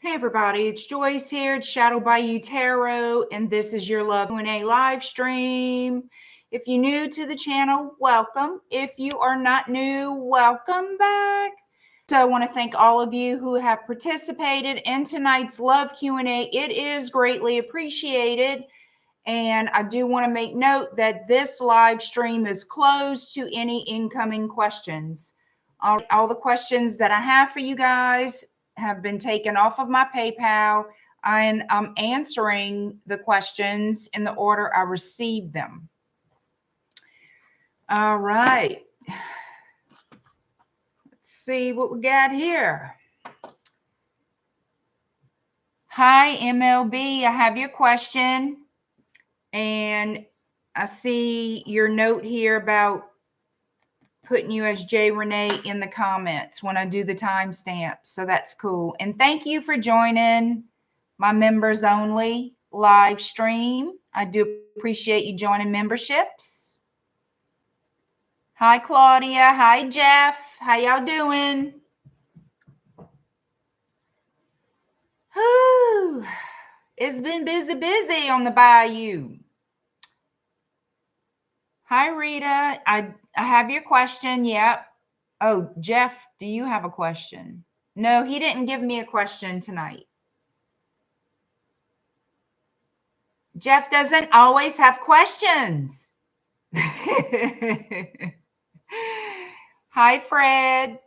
Hey everybody, it's Joyce here. It's Shadow Bayou Tarot, and this is your Love Q&A live stream. If you're new to the channel, welcome. If you are not new, welcome back. So I want to thank all of you who have participated in tonight's Love Q&A. It is greatly appreciated. And I do want to make note that this live stream is closed to any incoming questions. All the questions that I have for you guys have been taken off of my PayPal, and I'm answering the questions in the order I received them. All right. Let's see what we got here. Hi, MLB. I have your question. And I see your note here about putting you as J.RENEE in the comments when I do the timestamp. So that's cool. And thank you for joining my members only live stream. I do appreciate you joining memberships. Hi, Claudia. Hi, Jeff. How y'all doing? Whew. It's been busy on the Bayou. Hi, Rita. I have your question. Yep. Oh, Jeff, do you have a question? No, he didn't give me a question tonight. Jeff doesn't always have questions. Hi, Fred.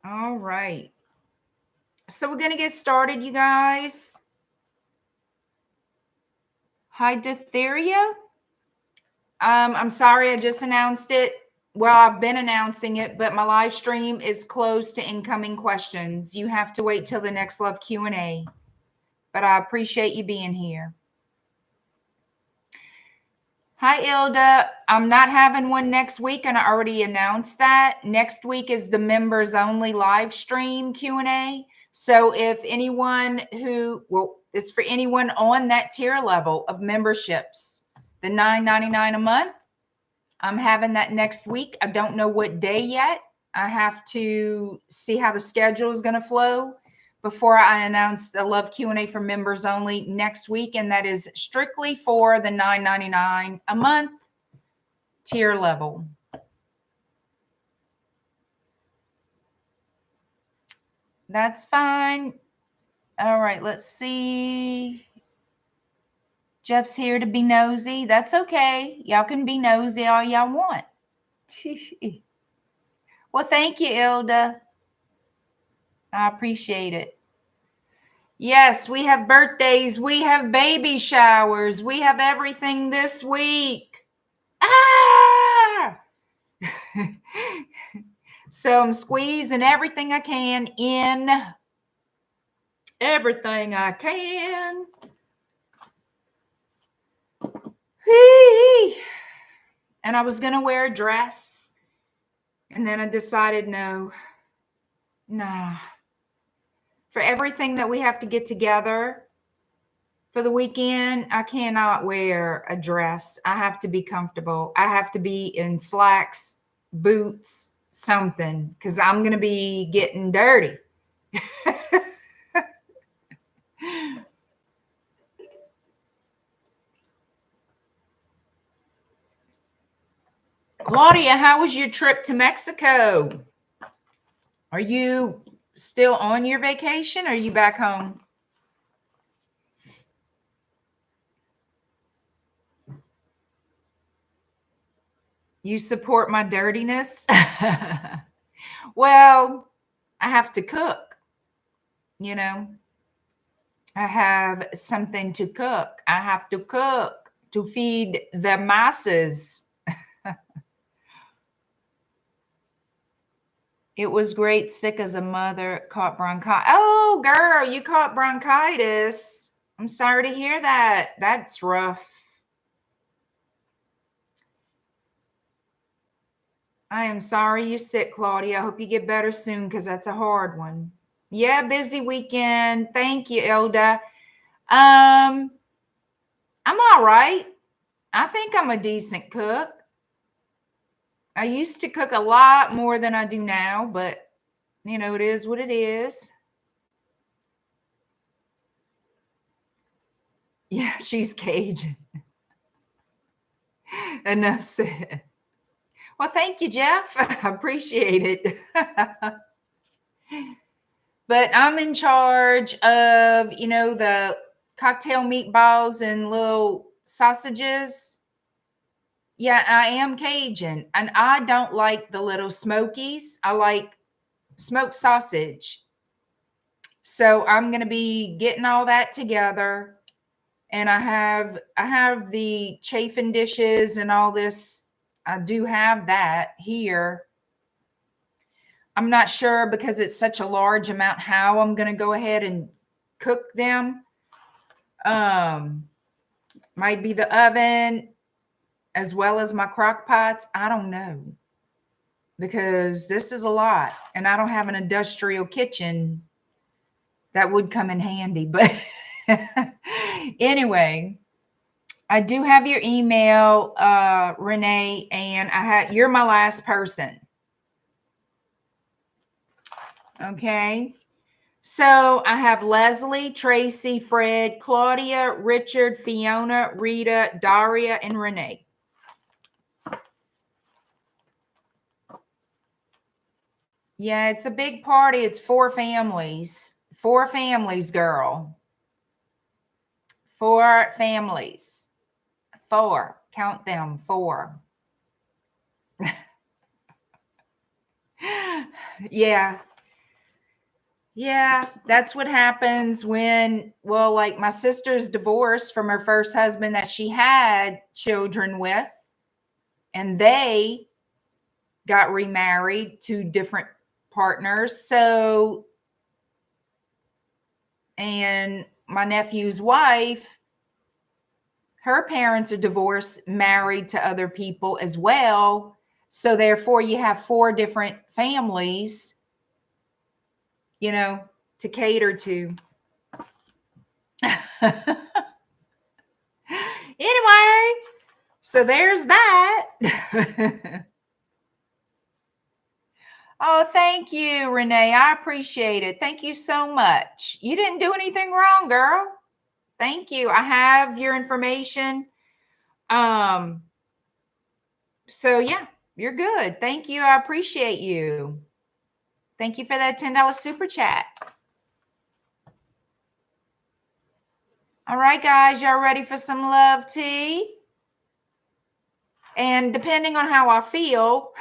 All right. So we're going to get started, you guys. Hi, Diphtheria. I'm sorry, I just announced it. Well, I've been announcing it, but my live stream is closed to incoming questions. You have to wait till the next Love Q&A. But I appreciate you being here. Hi, Ilda. I'm not having one next week, and I already announced that. Next week is the members only live stream Q&A. So if anyone it's for anyone on that tier level of memberships, the $9.99 a month, I'm having that next week. I don't know what day yet. I have to see how the schedule is going to flow before I announce the Love Q&A for members only next week. And that is strictly for the $9.99 a month tier level. That's fine. All right, let's see. Jeff's here to be nosy. That's okay. Y'all can be nosy all y'all want. Well, thank you, Ilda. I appreciate it. Yes, we have birthdays. We have baby showers. We have everything this week. Ah! So I'm squeezing everything I can in. Everything I can. And I was going to wear a dress. And then I decided, no. For everything that we have to get together for the weekend, I cannot wear a dress. I have to be comfortable. I have to be in slacks, boots, something, because I'm going to be getting dirty. Claudia, how was your trip to Mexico? Are you still on your vacation, or are you back home? You support my dirtiness? Well, I have to cook, you know. I have something to cook. I have to cook to feed the masses. It was great. Sick as a mother. Caught bronchitis. Oh, girl, you caught bronchitis. I'm sorry to hear that. That's rough. I am sorry you're sick, Claudia. I hope you get better soon, because that's a hard one. Yeah, busy weekend. Thank you, Ilda. I'm all right. I think I'm a decent cook. I used to cook a lot more than I do now, but you know, it is what it is. Yeah, she's Cajun. Enough said. Well, thank you, Jeff. I appreciate it. But I'm in charge of, you know, the cocktail meatballs and little sausages. Yeah, I am Cajun, and I don't like the little smokies. I like smoked sausage. So I'm going to be getting all that together, and I have the chafing dishes and all this. I do have that here. I'm not sure because it's such a large amount how I'm going to go ahead and cook them. Um, might be the oven as well as my crock pots. I don't know because this is a lot and I don't have an industrial kitchen that would come in handy. But anyway, I do have your email, Renee, and you're my last person. Okay. So I have Leslie, Tracy, Fred, Claudia, Richard, Fiona, Rita, Daria, and Renee. Yeah, it's a big party. It's 4 families. 4 families, girl. 4 families. 4. Count them. 4. Yeah. Yeah, that's what happens when, well, like my sister's divorced from her first husband that she had children with, and they got remarried to different partners. So, and my nephew's wife, her parents are divorced, married to other people as well. So therefore you have 4 different families, you know, to cater to. Anyway, so there's that. Oh, thank you, Renee. I appreciate it. Thank you so much. You didn't do anything wrong, girl. Thank you. I have your information. So yeah, you're good. Thank you. I appreciate you. Thank you for that $10 super chat. All right, guys, y'all ready for some love tea? And depending on how I feel,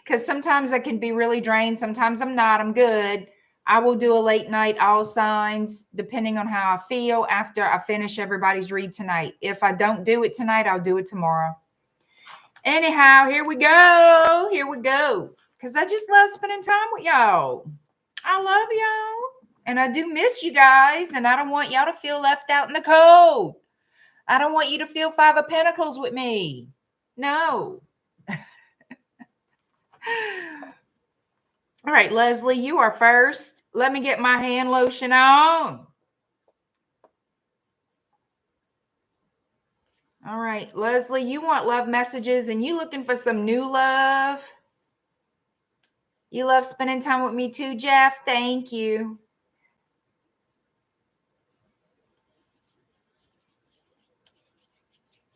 because sometimes I can be really drained, sometimes I'm not, I'm good. I will do a late night all signs depending on how I feel after I finish everybody's read tonight. If I don't do it tonight, I'll do it tomorrow. Anyhow, here we go. Here we go. Because I just love spending time with y'all. I love y'all. And I do miss you guys. And I don't want y'all to feel left out in the cold. I don't want you to feel 5 of Pentacles with me. No. All right, Leslie, you are first. Let me get my hand lotion on. All right, Leslie, you want love messages and you looking for some new love? You love spending time with me too, Jeff? Thank you.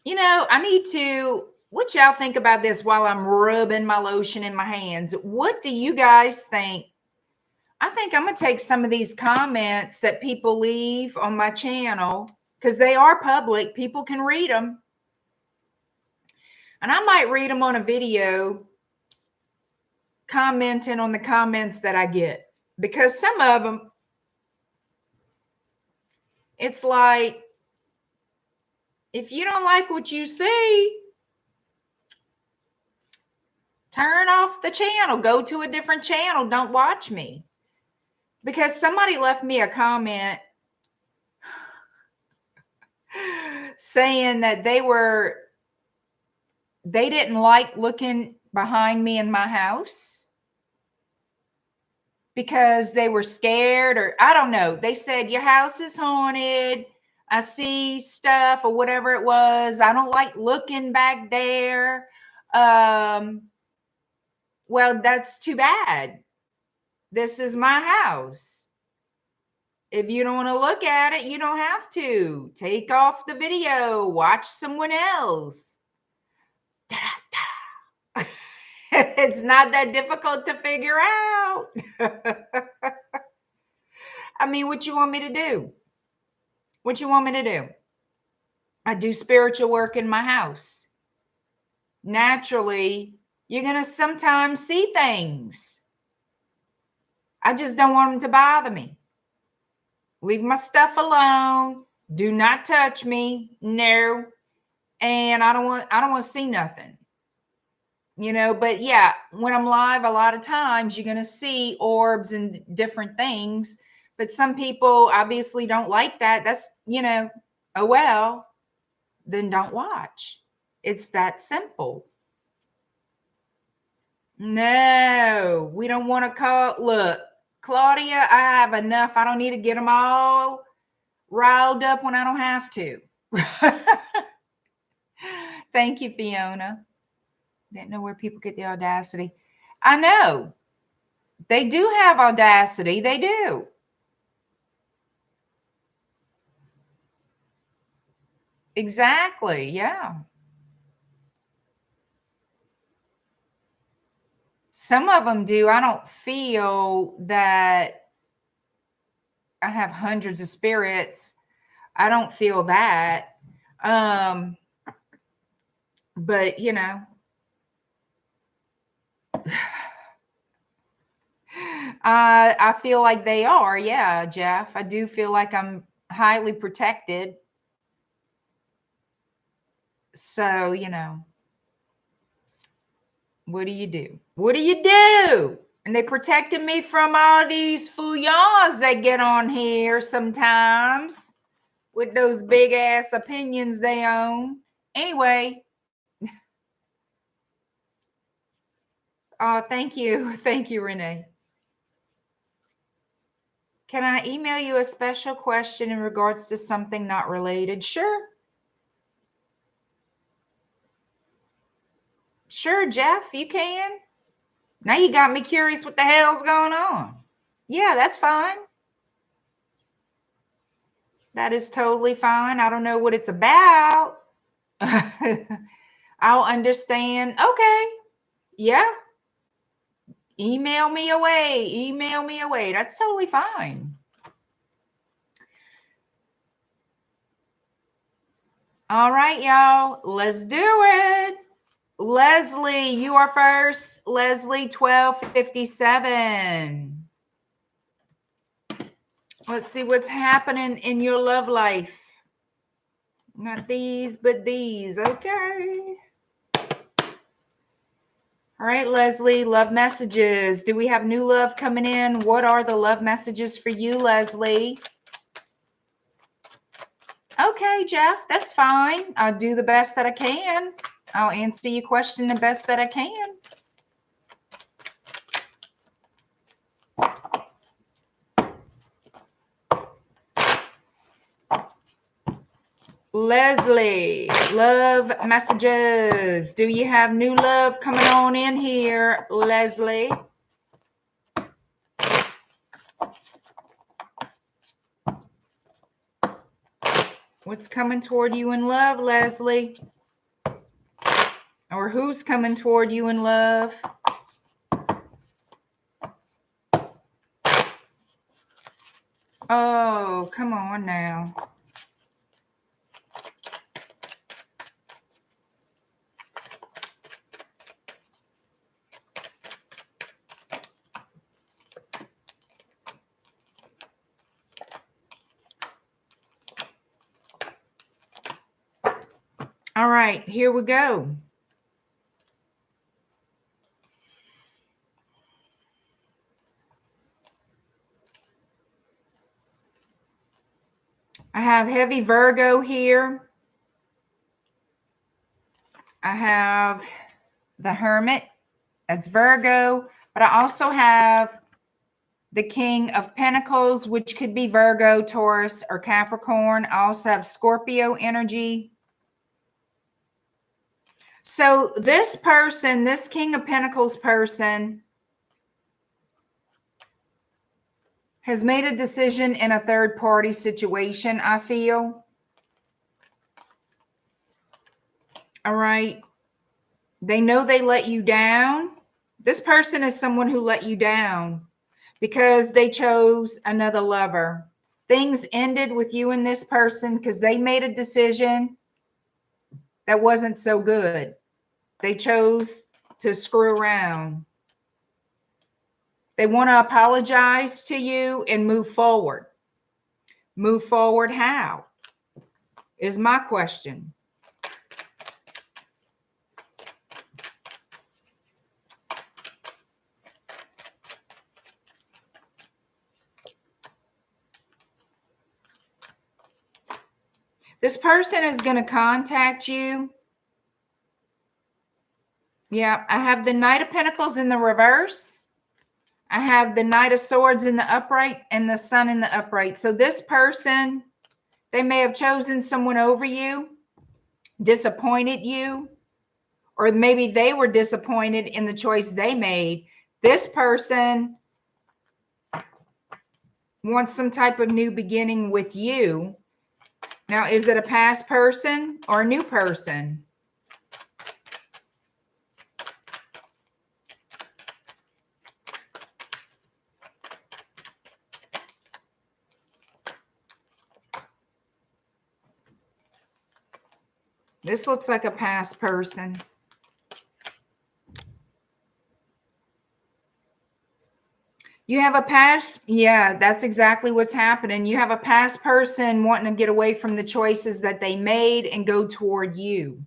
You know, I need to, what y'all think about this while I'm rubbing my lotion in my hands? What do you guys think? I think I'm going to take some of these comments that people leave on my channel because they are public. People can read them. And I might read them on a video, commenting on the comments that I get. Because some of them, it's like, if you don't like what you see, turn off the channel. Go to a different channel. Don't watch me. Because somebody left me a comment saying that they didn't like looking behind me in my house because they were scared, or I don't know. They said, your house is haunted. I see stuff, or whatever it was. I don't like looking back there. Well, that's too bad. This is my house. If you don't want to look at it, you don't have to. Take off the video, watch someone else. It's not that difficult to figure out. I mean, what you want me to do? What you want me to do? I do spiritual work in my house. Naturally, you're going to sometimes see things. I just don't want them to bother me. Leave my stuff alone. Do not touch me. No. And I don't want to see nothing. But yeah, when I'm live, a lot of times you're going to see orbs and different things. But some people obviously don't like that. That's, oh well, then don't watch. It's that simple. No, we don't want to call. Look, Claudia, I have enough. I don't need to get them all riled up when I don't have to. Thank you, Fiona. Didn't know where people get the audacity. I know. They do have audacity. They do. Exactly. Yeah. Some of them do. I don't feel that I have hundreds of spirits. I don't feel that. But I feel like they are. Yeah, Jeff. I do feel like I'm highly protected. So, what do you do? What do you do? And they protected me from all these fooyahs that get on here sometimes with those big ass opinions they own. Anyway. Thank you. Thank you, Renee. Can I email you a special question in regards to something not related? Sure. Sure, Jeff, you can. Now you got me curious what the hell's going on. Yeah, that's fine. That is totally fine. I don't know what it's about. I'll understand. Okay. Yeah. Email me away. Email me away. That's totally fine. All right, y'all. Let's do it. Leslie, you are first. Leslie, 1257. Let's see what's happening in your love life. Not these, but these. Okay. All right, Leslie, love messages. Do we have new love coming in? What are the love messages for you, Leslie? Okay, Jeff, that's fine. I'll do the best that I can. I'll answer your question the best that I can. Leslie, love messages. Do you have new love coming on in here, Leslie? What's coming toward you in love, Leslie? Or who's coming toward you in love? Oh, come on now. All right, here we go. I have heavy Virgo here. I have the Hermit. That's Virgo. But I also have the King of Pentacles, which could be Virgo, Taurus, or Capricorn. I also have Scorpio energy. So this person, this King of Pentacles person, has made a decision in a third party situation, I feel. All right. They know they let you down. This person is someone who let you down because they chose another lover. Things ended with you and this person because they made a decision that wasn't so good. They chose to screw around. They want to apologize to you and move forward. Move forward how? Is my question. This person is going to contact you. Yeah, I have the Knight of Pentacles in the reverse. I have the Knight of Swords in the upright and the Sun in the upright. So this person, they may have chosen someone over you, disappointed you, or maybe they were disappointed in the choice they made. This person wants some type of new beginning with you. Now, is it a past person or a new person? This looks like a past person. You have a past, yeah, that's exactly what's happening. You have a past person wanting to get away from the choices that they made and go toward you.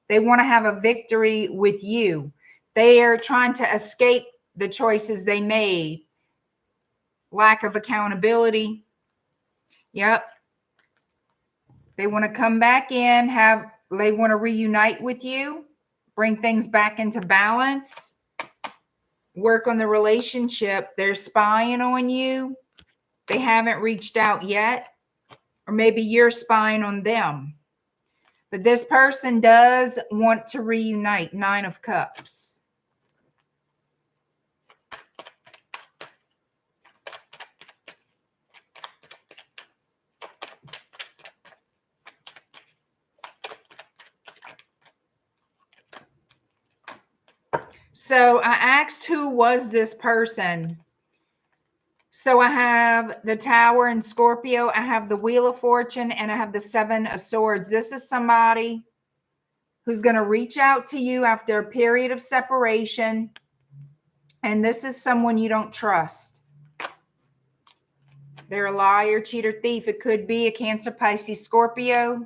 They want to have a victory with you. They are trying to escape the choices they made. Lack of accountability. Yep. They want to come back in, they want to reunite with you, bring things back into balance, work on the relationship. They're spying on you. They haven't reached out yet, or maybe you're spying on them. But this person does want to reunite. Nine of Cups. So I asked who was this person. So I have the Tower in Scorpio, I have the Wheel of Fortune, and I have the Seven of Swords. This is somebody who's going to reach out to you after a period of separation. And this is someone you don't trust. They're a liar, cheater, thief. It could be a Cancer, Pisces, Scorpio.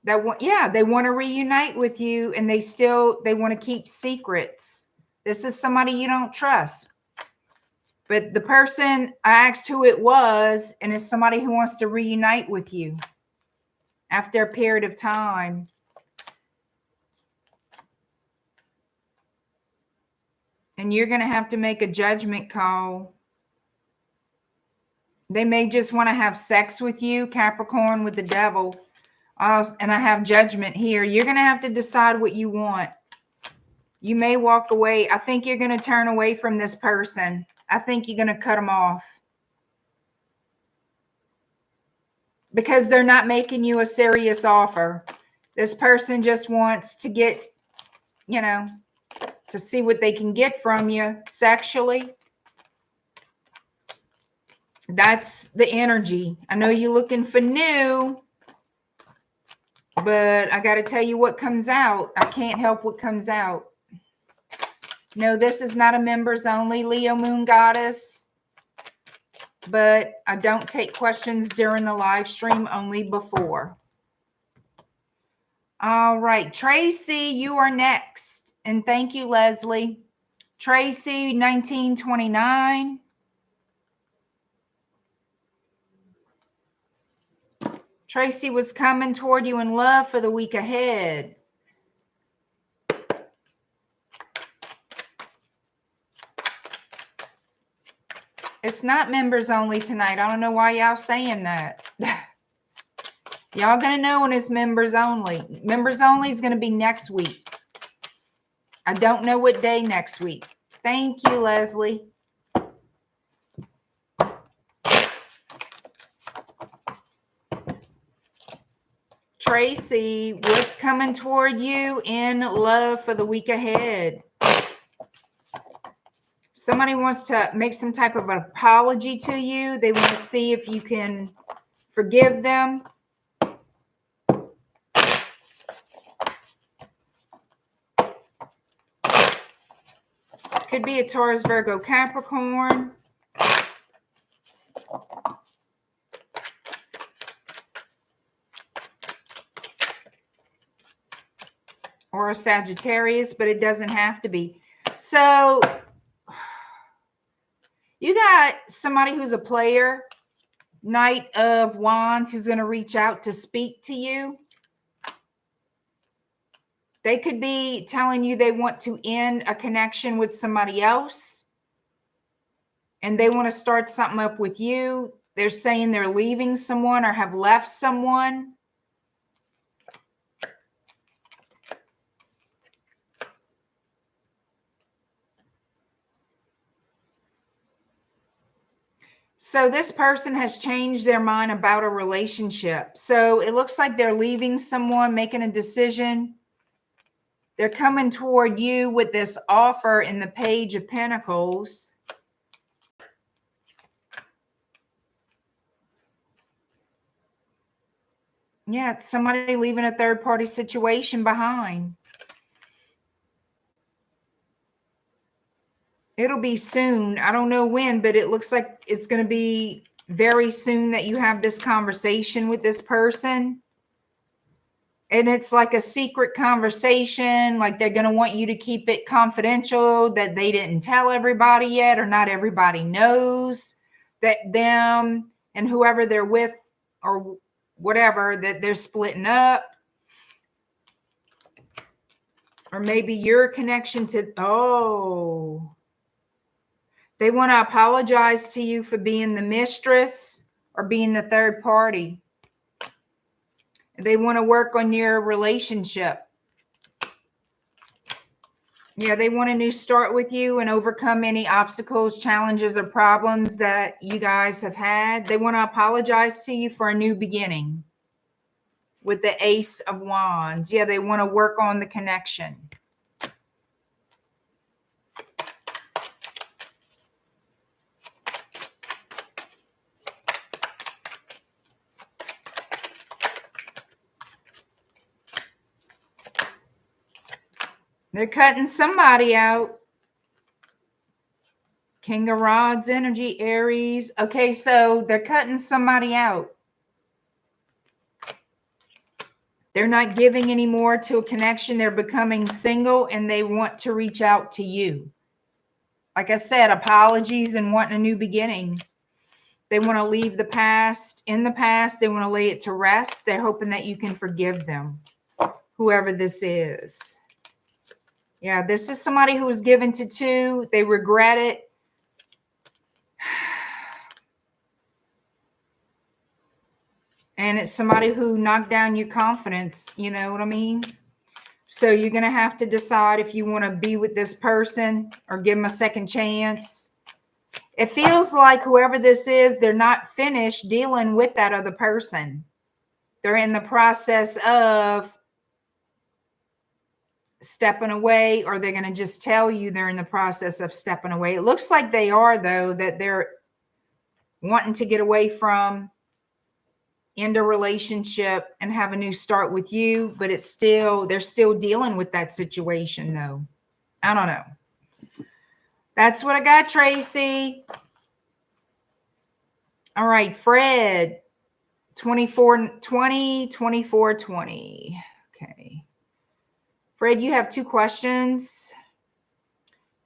They want to reunite with you, and they want to keep secrets. This is somebody you don't trust. But the person, I asked who it was, and it's somebody who wants to reunite with you after a period of time. And you're going to have to make a judgment call. They may just want to have sex with you, Capricorn with the Devil. And I have Judgment here. You're going to have to decide what you want. You may walk away. I think you're going to turn away from this person. I think you're going to cut them off. Because they're not making you a serious offer. This person just wants to get, to see what they can get from you sexually. That's the energy. I know you're looking for new, but I got to tell you what comes out. I can't help what comes out. No, this is not a members only Leo Moon Goddess, but I don't take questions during the live stream, only before. All right, Tracy, you are next. And thank you, Leslie. Tracy, 1929. Tracy was coming toward you in love for the week ahead. It's not members only tonight. I don't know why y'all saying that. Y'all going to know when it's members only. Members only is going to be next week. I don't know what day next week. Thank you, Leslie. Tracy, what's coming toward you in love for the week ahead? Somebody wants to make some type of an apology to you. They want to see if you can forgive them. Could be a Taurus, Virgo, Capricorn. Or a Sagittarius, but it doesn't have to be. So you got somebody who's a player, Knight of Wands, who's going to reach out to speak to you. They could be telling you they want to end a connection with somebody else, and they want to start something up with you. They're saying they're leaving someone or have left someone. So this person has changed their mind about a relationship. So it looks like they're leaving someone, making a decision. They're coming toward you with this offer in the Page of Pentacles. Yeah, it's somebody leaving a third-party situation behind. It'll be soon. I don't know when, but it looks like it's going to be very soon that you have this conversation with this person. And it's like a secret conversation. Like they're going to want you to keep it confidential, that they didn't tell everybody yet, or not everybody knows that them and whoever they're with or whatever, that they're splitting up. Or maybe your connection to, oh, they want to apologize to you for being the mistress or being the third party. They want to work on your relationship. Yeah, they want a new start with you and overcome any obstacles, challenges, or problems that you guys have had. They want to apologize to you for a new beginning with the Ace of Wands. Yeah, they want to work on the connection. They're cutting somebody out. King of Rods energy, Aries. Okay, so they're cutting somebody out. They're not giving anymore to a connection. They're becoming single and they want to reach out to you. Like I said, apologies and wanting a new beginning. They want to leave the past in the past. They want to lay it to rest. They're hoping that you can forgive them, whoever this is. Yeah, this is somebody who was given to two. They regret it. And it's somebody who knocked down your confidence. You know what I mean? So you're going to have to decide if you want to be with this person or give them a second chance. It feels like whoever this is, they're not finished dealing with that other person. They're in the process of stepping away, or they're going to just tell you they're in the process of stepping away. It looks like they are, though, that they're wanting to get away from, end a relationship and have a new start with you, but it's still, they're still dealing with that situation, though. I don't know. That's what I got, Tracy. All right, Fred, 2420. Okay. Fred, you have 2 questions.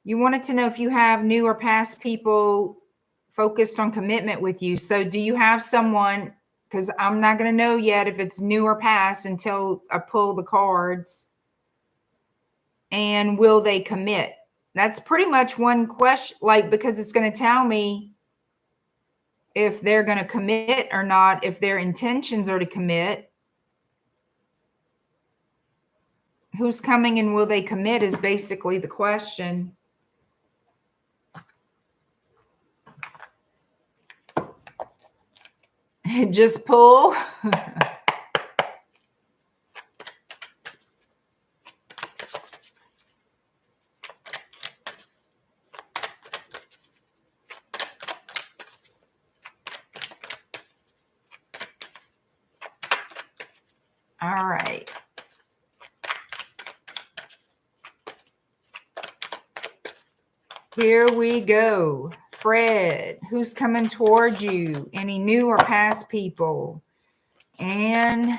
You wanted to know if you have new or past people focused on commitment with you. So do you have someone, because I'm not going to know yet if it's new or past until I pull the cards. And will they commit? That's pretty much one question, like, because it's going to tell me if they're going to commit or not, if their intentions are to commit. Who's coming and will they commit is basically the question. Just pull. All right. Here we go. Fred, who's coming toward you? Any new or past people? And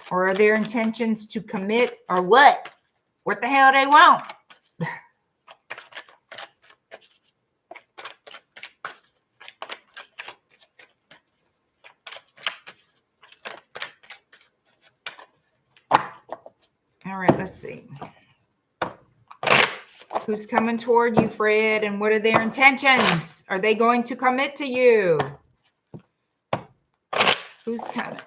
or are their intentions to commit or what? What the hell they want? All right, let's see. Who's coming toward you, Fred, and what are their intentions? Are they going to commit to you? Who's coming?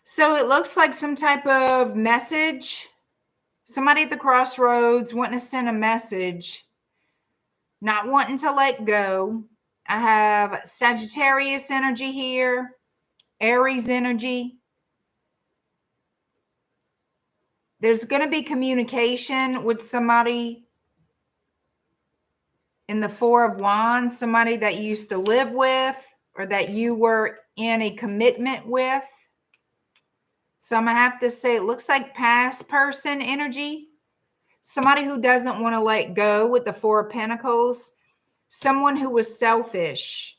So it looks like some type of message. Somebody at the crossroads wanting to send a message, not wanting to let go. I have Sagittarius energy here, Aries energy. There's going to be communication with somebody in the Four of Wands, somebody that you used to live with or that you were in a commitment with. So I'm going to have to say it looks like past person energy. Somebody who doesn't want to let go with the Four of Pentacles. Someone who was selfish.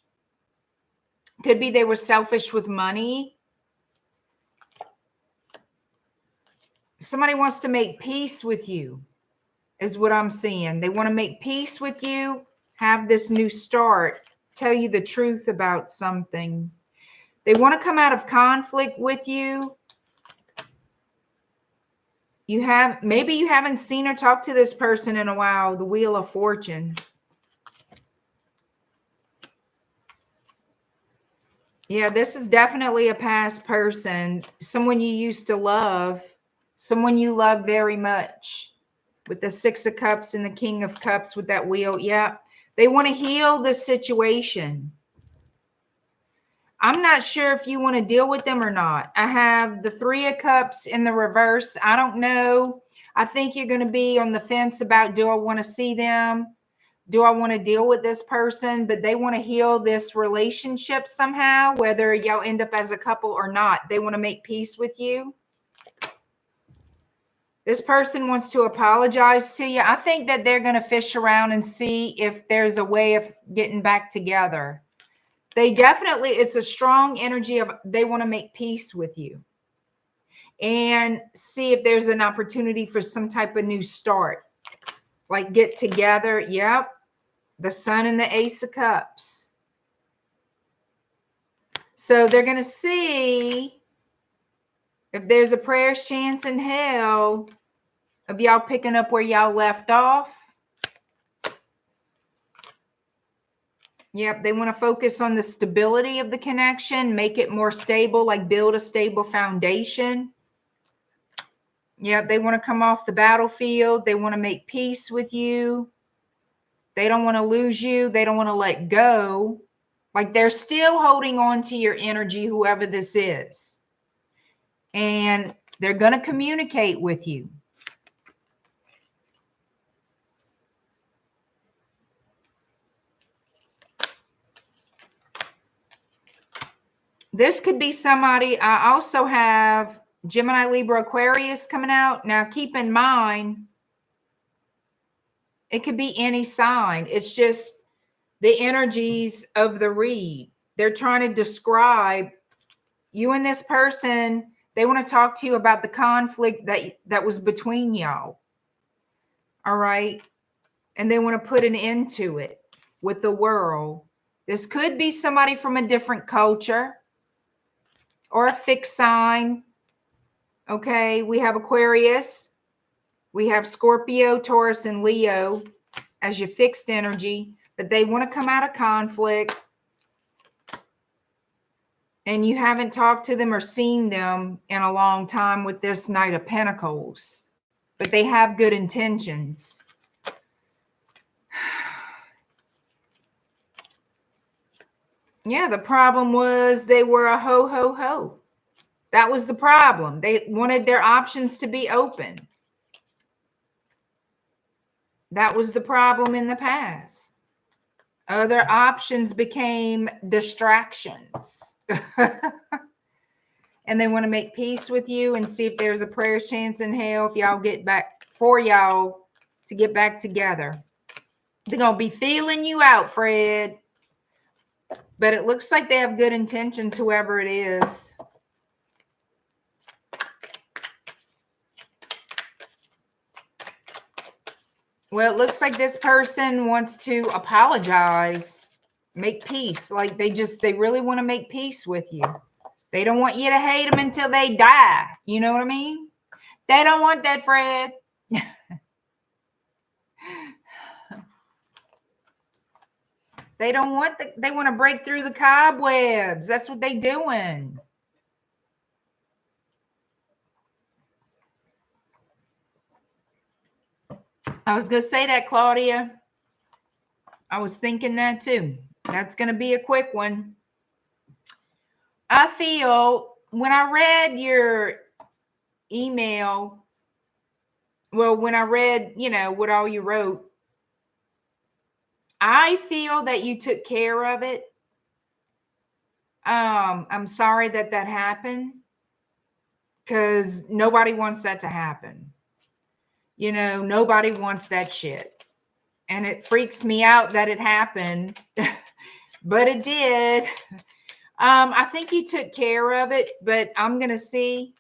Could be they were selfish with money. Somebody wants to make peace with you, is what I'm seeing. They want to make peace with you, have this new start, tell you the truth about something. They want to come out of conflict with you. Maybe you haven't seen or talked to this person in a while, the Wheel of Fortune. Yeah, this is definitely a past person, someone you used to love, someone you love very much. With the Six of Cups and the King of Cups with that wheel. Yeah, they want to heal the situation. I'm not sure if you want to deal with them or not. I have the Three of Cups in the reverse. I don't know. I think you're going to be on the fence about, do I want to see them? Do I want to deal with this person? But they want to heal this relationship somehow, whether y'all end up as a couple or not. They want to make peace with you. This person wants to apologize to you. I think that they're going to fish around and see if there's a way of getting back together. They definitely, it's a strong energy of they want to make peace with you and see if there's an opportunity for some type of new start, like get together. Yep. The Sun and the Ace of Cups. So they're going to see if there's a prayer's chance in hell of y'all picking up where y'all left off. Yep, they want to focus on the stability of the connection, make it more stable, like build a stable foundation. Yep, they want to come off the battlefield. They want to make peace with you. They don't want to lose you. They don't want to let go. Like they're still holding on to your energy, whoever this is. And they're going to communicate with you. This could be somebody. I also have Gemini, Libra, Aquarius coming out. Now, keep in mind, it could be any sign. It's just the energies of the read. They're trying to describe you and this person. They want to talk to you about the conflict that was between y'all. All right. And they want to put an end to it with the world. This could be somebody from a different culture or a fixed sign. Okay. We have Aquarius. We have Scorpio, Taurus, and Leo as your fixed energy. But they want to come out of conflict. And you haven't talked to them or seen them in a long time with this Knight of Pentacles. But they have good intentions. Yeah, the problem was they were a ho, ho, ho. That was the problem. They wanted their options to be open. That was the problem in the past. Other options became distractions. And they want to make peace with you and see if there's a prayer's chance in hell if y'all get back, for y'all to get back together. They're going to be feeling you out, Fred. But it looks like they have good intentions, whoever it is. Well, it looks like this person wants to apologize, make peace. Like they really want to make peace with you. They don't want you to hate them until they die. You know what I mean? They don't want that, Fred. They don't want they want to break through the cobwebs. That's what they doing. I was going to say that, Claudia. I was thinking that too. That's going to be a quick one. I feel when I read your email, well, when I read, what all you wrote, I feel that you took care of it. I'm sorry that happened because nobody wants that to happen. Nobody wants that shit. And it freaks me out that it happened, but it did. I think you took care of it, but I'm going to see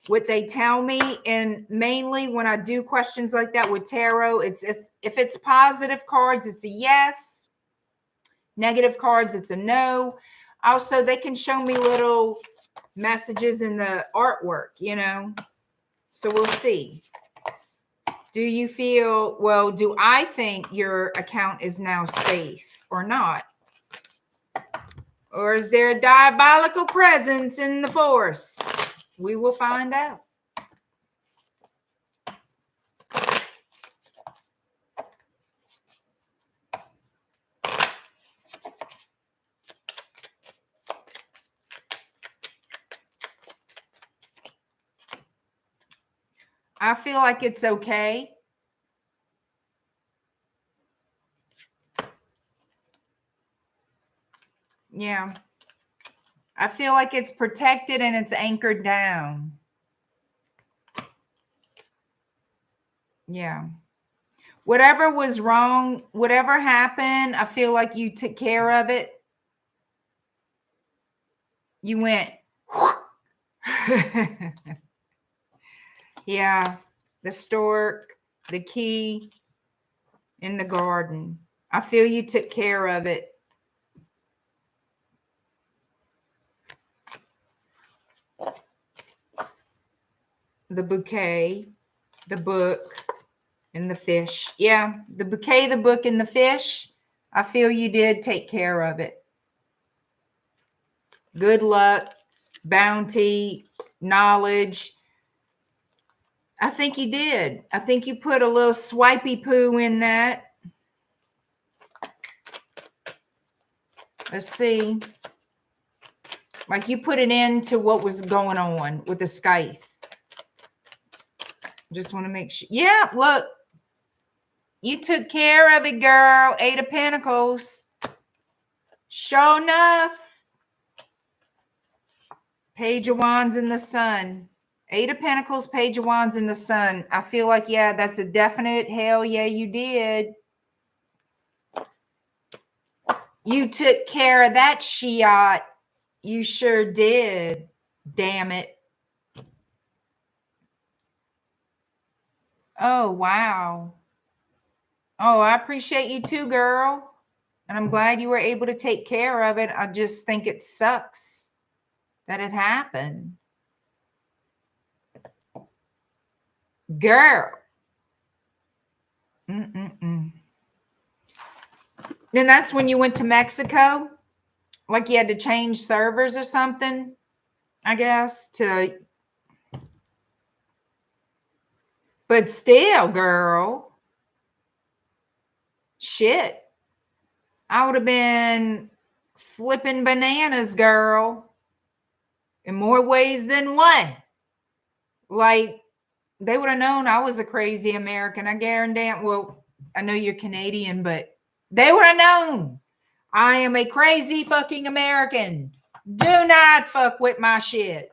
what they tell me. And mainly when I do questions like that with tarot, it's if it's positive cards, it's a yes. Negative cards, it's a no. Also, they can show me little messages in the artwork, So we'll see. Do you feel, do I think your account is now safe or not? Or is there a diabolical presence in the force? We will find out. I feel like it's okay. Yeah. I feel like it's protected and it's anchored down. Yeah. Whatever was wrong, whatever happened, I feel like you took care of it. You went. Yeah. The stork, the key in the garden. I feel you took care of it. The bouquet, the book, and the fish. Yeah, the bouquet, the book, and the fish. I feel you did take care of it. Good luck, bounty, knowledge. I think you did. I think you put a little swipey poo in that. Let's see. Like you put it into what was going on with the scythe. Just want to make sure. Yeah, look. You took care of it, girl. 8 of Pentacles. Sure enough. Page of Wands in the Sun. Eight of Pentacles, Page of Wands, and the Sun. I feel like, yeah, that's a definite hell yeah, you did. You took care of that shiat. You sure did. Damn it. Oh, wow. Oh, I appreciate you too, girl. And I'm glad you were able to take care of it. I just think it sucks that it happened. Girl. Then that's when you went to Mexico? Like you had to change servers or something, I guess, to... But still, girl. Shit. I would have been flipping bananas, girl. In more ways than one. Like, they would have known I was a crazy American. I guarantee. Well, I know you're Canadian, but they would have known I am a crazy fucking American. Do not fuck with my shit.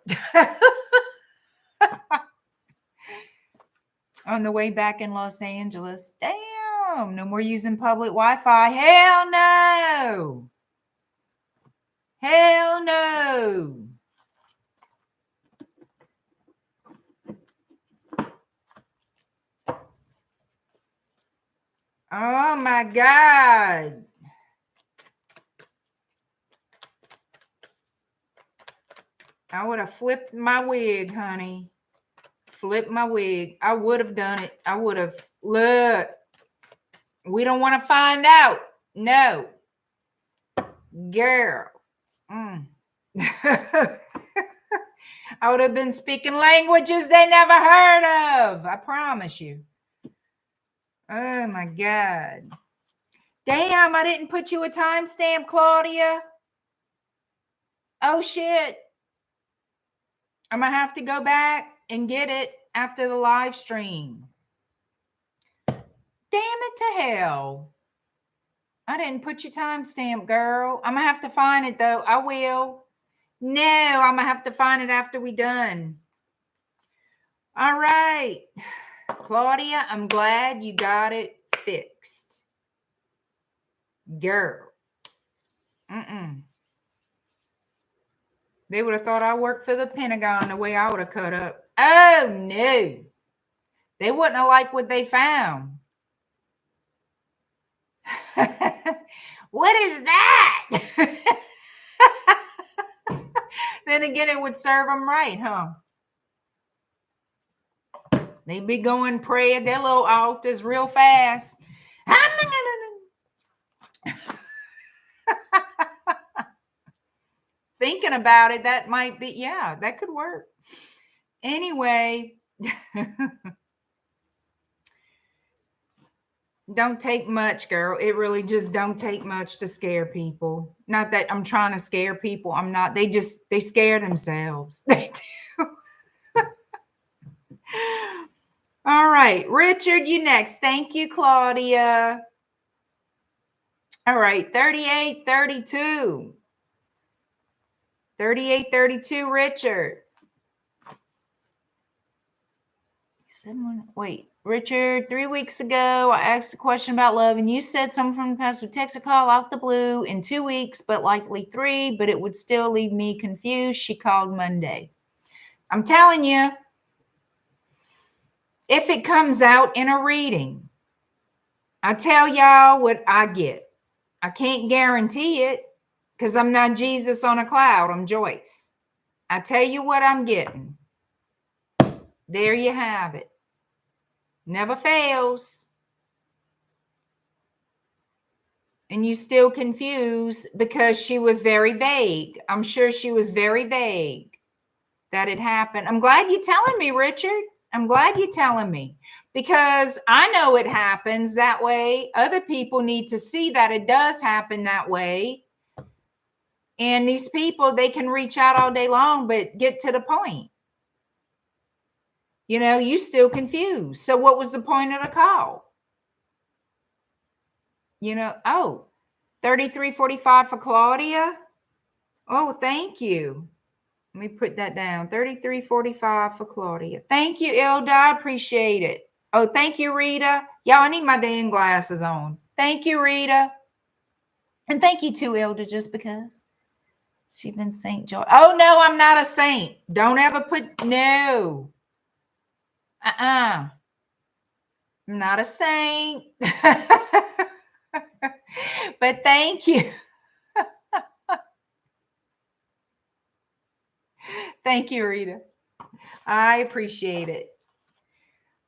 On the way back in Los Angeles. Damn, no more using public Wi-Fi. Hell no. Hell no. Oh my God. I would have flipped my wig, honey. Flipped my wig. I would have done it. I would have. Look. We don't want to find out. No. Girl. I would have been speaking languages they never heard of. I promise you. Oh my God. Damn, I didn't put you a timestamp, Claudia. Oh shit. I'm going to have to go back and get it after the live stream. Damn it to hell. I didn't put your timestamp, girl. I'm going to have to find it though. I will. No, I'm going to have to find it after we done. All right. Claudia, I'm glad you got it fixed. Girl. They would have thought I worked for the Pentagon the way I would have cut up. Oh, no. They wouldn't have liked what they found. What is that? Then again, it would serve them right, huh? They'd be going pray at their little altars real fast. Thinking about it, that might be, yeah, that could work. Anyway, don't take much, girl. It really just don't take much to scare people. Not that I'm trying to scare people. I'm not. They scare themselves. They do. All right, Richard, you next. Thank you, Claudia. All right, 3832. 3832, Richard. Wait, Richard, 3 weeks ago, I asked a question about love, and you said someone from the past would text or call out the blue in 2 weeks, but likely 3, but it would still leave me confused. She called Monday. I'm telling you, if it comes out in a reading, I tell y'all what I get. I can't guarantee it because I'm not Jesus on a cloud. I'm Joyce. I tell you what I'm getting. There you have it. Never fails. And you still confused because she was very vague. I'm sure she was very vague that it happened. I'm glad you're telling me, Richard. I'm glad you're telling me because I know it happens that way. Other people need to see that it does happen that way. And these people, they can reach out all day long, but get to the point. You know, you still confused. So what was the point of the call? You know, oh, 3345 for Claudia. Oh, thank you. Let me put that down. 33.45 for Claudia. Thank you, Ilda. I appreciate it. Oh, thank you, Rita. Y'all, I need my damn glasses on. Thank you, Rita. And thank you too, Ilda, just because. She's been St. George. Oh, no, I'm not a saint. Don't ever put, no. I'm not a saint. But thank you. Thank you, Rita. I appreciate it.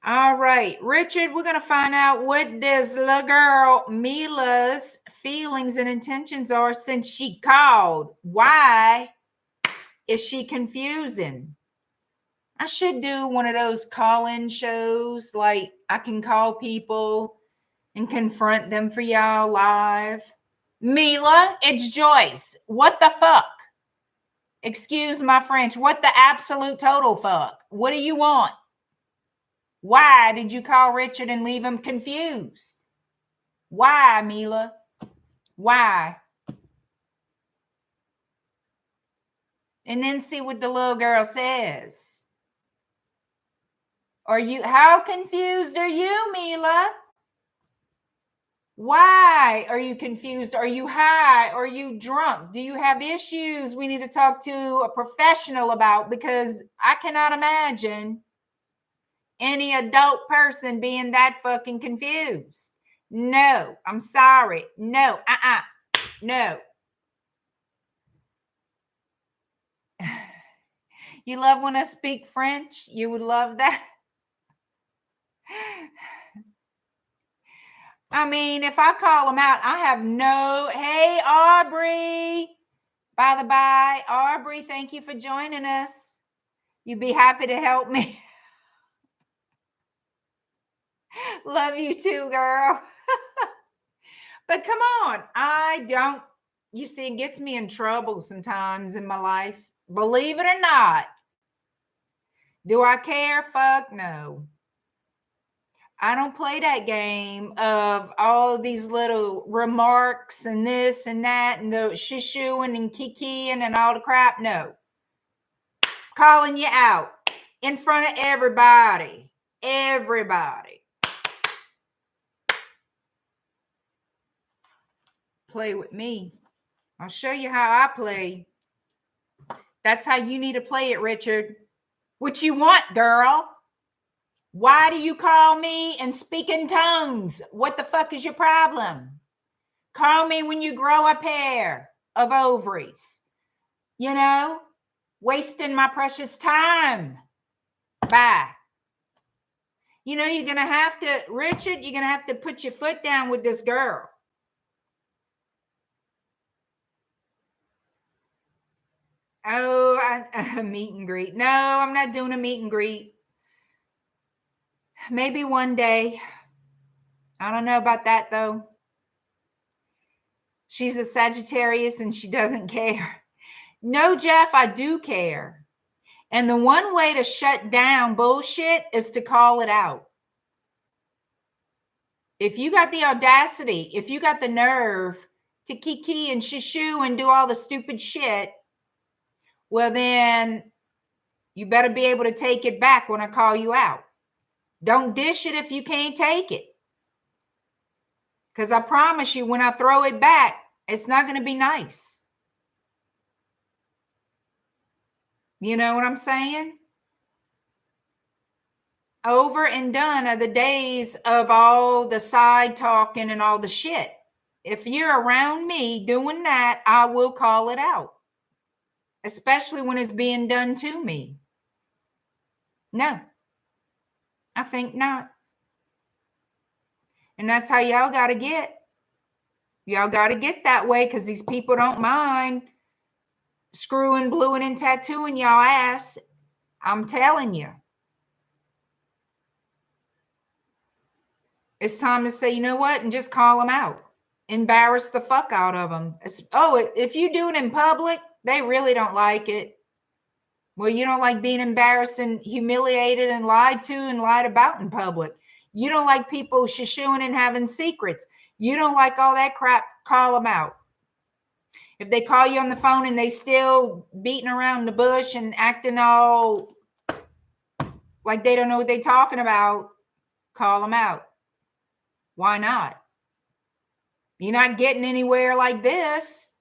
All right, Richard, we're going to find out what this little girl Mila's feelings and intentions are since she called. Why is she confusing? I should do one of those call-in shows, like I can call people and confront them for y'all live. Mila, it's Joyce. What the fuck? Excuse my French. What the absolute total fuck? What do you want? Why did you call Richard and leave him confused? Why, Mila? Why? And then see what the little girl says. How confused are you, Mila? Why are you confused? Are you high? Are you drunk? Do you have issues we need to talk to a professional about? Because I cannot imagine any adult person being that fucking confused. No, I'm sorry. No, no. You love when I speak French? You would love that? I mean, if I call them out, I have no... Hey, Aubrey. By the by, Aubrey, thank you for joining us. You'd be happy to help me. Love you too, girl. But come on. You see, it gets me in trouble sometimes in my life. Believe it or not. Do I care? Fuck no. I don't play that game of all these little remarks and this and that and the shishooing and kikiing and all the crap. No. Calling you out in front of everybody. Everybody. Play with me. I'll show you how I play. That's how you need to play it, Richard. What you want, girl? Why do you call me and speak in tongues? What the fuck is your problem? Call me when you grow a pair of ovaries. You know, wasting my precious time. Bye. You know, you're going to have to, Richard, you're going to have to put your foot down with this girl. Oh, a meet and greet. No, I'm not doing a meet and greet. Maybe one day. I don't know about that, though. She's a Sagittarius and she doesn't care. No, Jeff, I do care. And the one way to shut down bullshit is to call it out. If you got the audacity, if you got the nerve to kiki and shishoo and do all the stupid shit, well, then you better be able to take it back when I call you out. Don't dish it if you can't take it. Because I promise you, when I throw it back, it's not going to be nice. You know what I'm saying? Over and done are the days of all the side talking and all the shit. If you're around me doing that, I will call it out. Especially when it's being done to me. No. I think not. And that's how y'all got to get. Y'all got to get that way because these people don't mind screwing, bluing, and tattooing y'all ass. I'm telling you. It's time to say, you know what? And just call them out. Embarrass the fuck out of them. If you do it in public, they really don't like it. Well, you don't like being embarrassed and humiliated and lied to and lied about in public. You don't like people shishooing and having secrets. You don't like all that crap. Call them out. If they call you on the phone and they still beating around the bush and acting all like they don't know what they're talking about, call them out. Why not? You're not getting anywhere like this.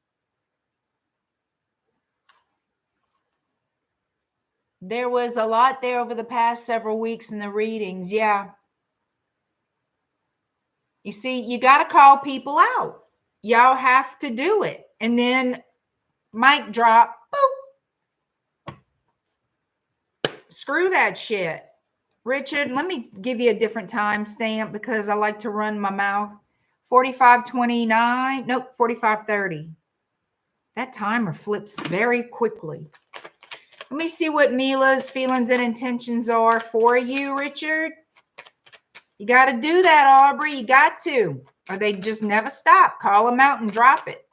There was a lot there over the past several weeks in the readings. Yeah. You see, you got to call people out. Y'all have to do it. And then mic drop. Boop. Screw that shit. Richard, let me give you a different time stamp because I like to run my mouth. 45:29. Nope, 45:30. That timer flips very quickly. Let me see what Mila's feelings and intentions are for you, Richard. You got to do that, Aubrey. You got to. Or they just never stop. Call them out and drop it.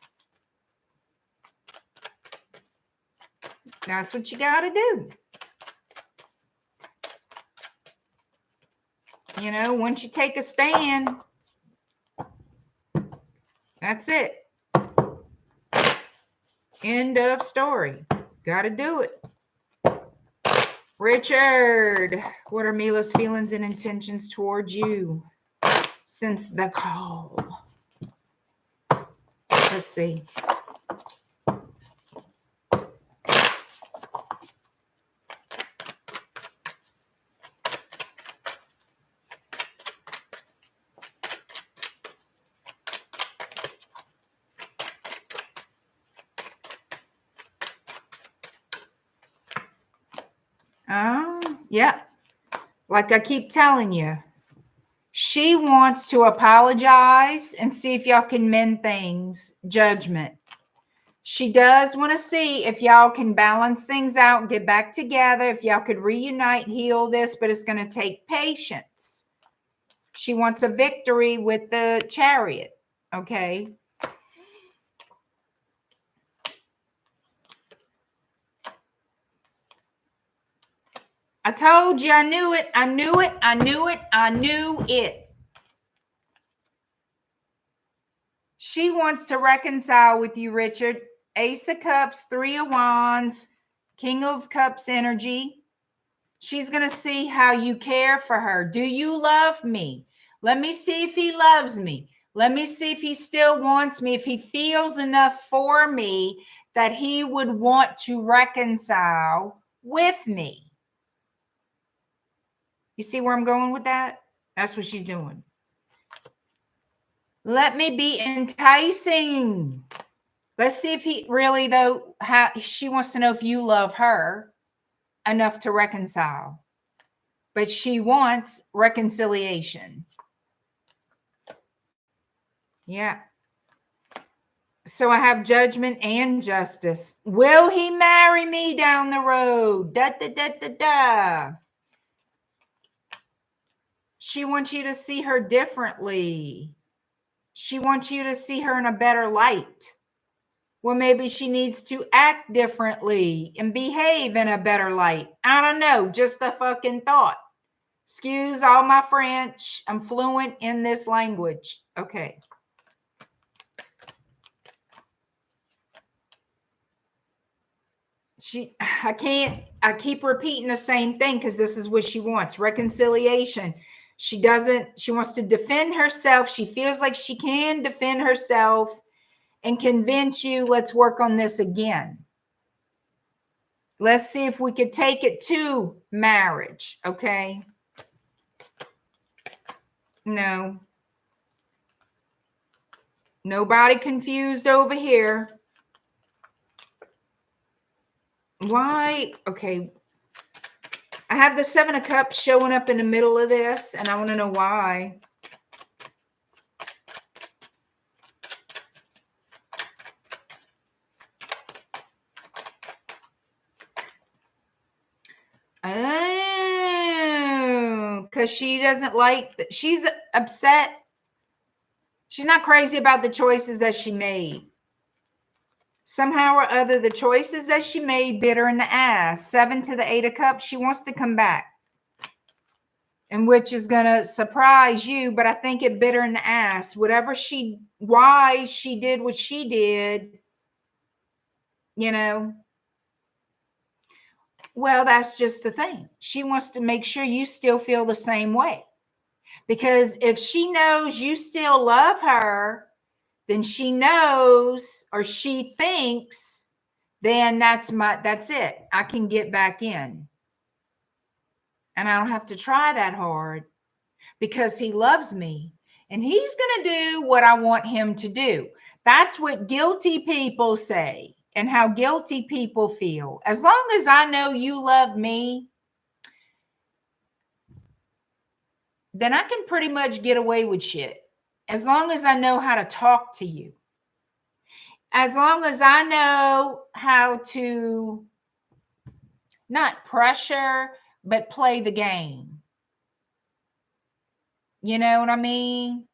That's what you got to do. You know, once you take a stand, that's it. End of story. Got to do it. Richard, what are Mila's feelings and intentions towards you since the call? Let's see. Yeah. Like I keep telling you, she wants to apologize and see if y'all can mend things. Judgment. She does want to see if y'all can balance things out and get back together, if y'all could reunite, heal this, but it's going to take patience. She wants a victory with the Chariot, okay? I told you, I knew it, I knew it, I knew it, I knew it. She wants to reconcile with you, Richard. Ace of Cups, Three of Wands, King of Cups energy. She's going to see how you care for her. Do you love me? Let me see if he loves me. Let me see if he still wants me, if he feels enough for me that he would want to reconcile with me. You see where I'm going with that? That's what she's doing. Let me be enticing. Let's see if he really, though, she wants to know if you love her enough to reconcile. But she wants reconciliation. Yeah. So I have judgment and justice. Will he marry me down the road? Da, da, da, da, da. She wants you to see her differently. She wants you to see her in a better light. Well, maybe she needs to act differently and behave in a better light. I don't know. Just a fucking thought. Excuse all my French. I'm fluent in this language. Okay. I keep repeating the same thing because this is what she wants. Reconciliation. She wants to defend herself. She feels like she can defend herself and convince you, let's work on this again. Let's see if we could take it to marriage. Okay. No. Nobody confused over here. Why? Okay. I have the Seven of Cups showing up in the middle of this, and I want to know why. Oh, because she doesn't like, she's upset. She's not crazy about the choices that she made. Somehow or other, the choices that she made bit her in the ass. 7 to the 8 of Cups, she wants to come back. And which is going to surprise you, but I think it bit her in the ass. Why she did what she did, you know. Well, that's just the thing. She wants to make sure you still feel the same way. Because if she knows you still love her, then she knows, or she thinks, then that's it. I can get back in. And I don't have to try that hard because he loves me and he's going to do what I want him to do. That's what guilty people say and how guilty people feel. As long as I know you love me, then I can pretty much get away with shit. As long as I know how to talk to you. As long as I know how to not pressure, but play the game. You know what I mean?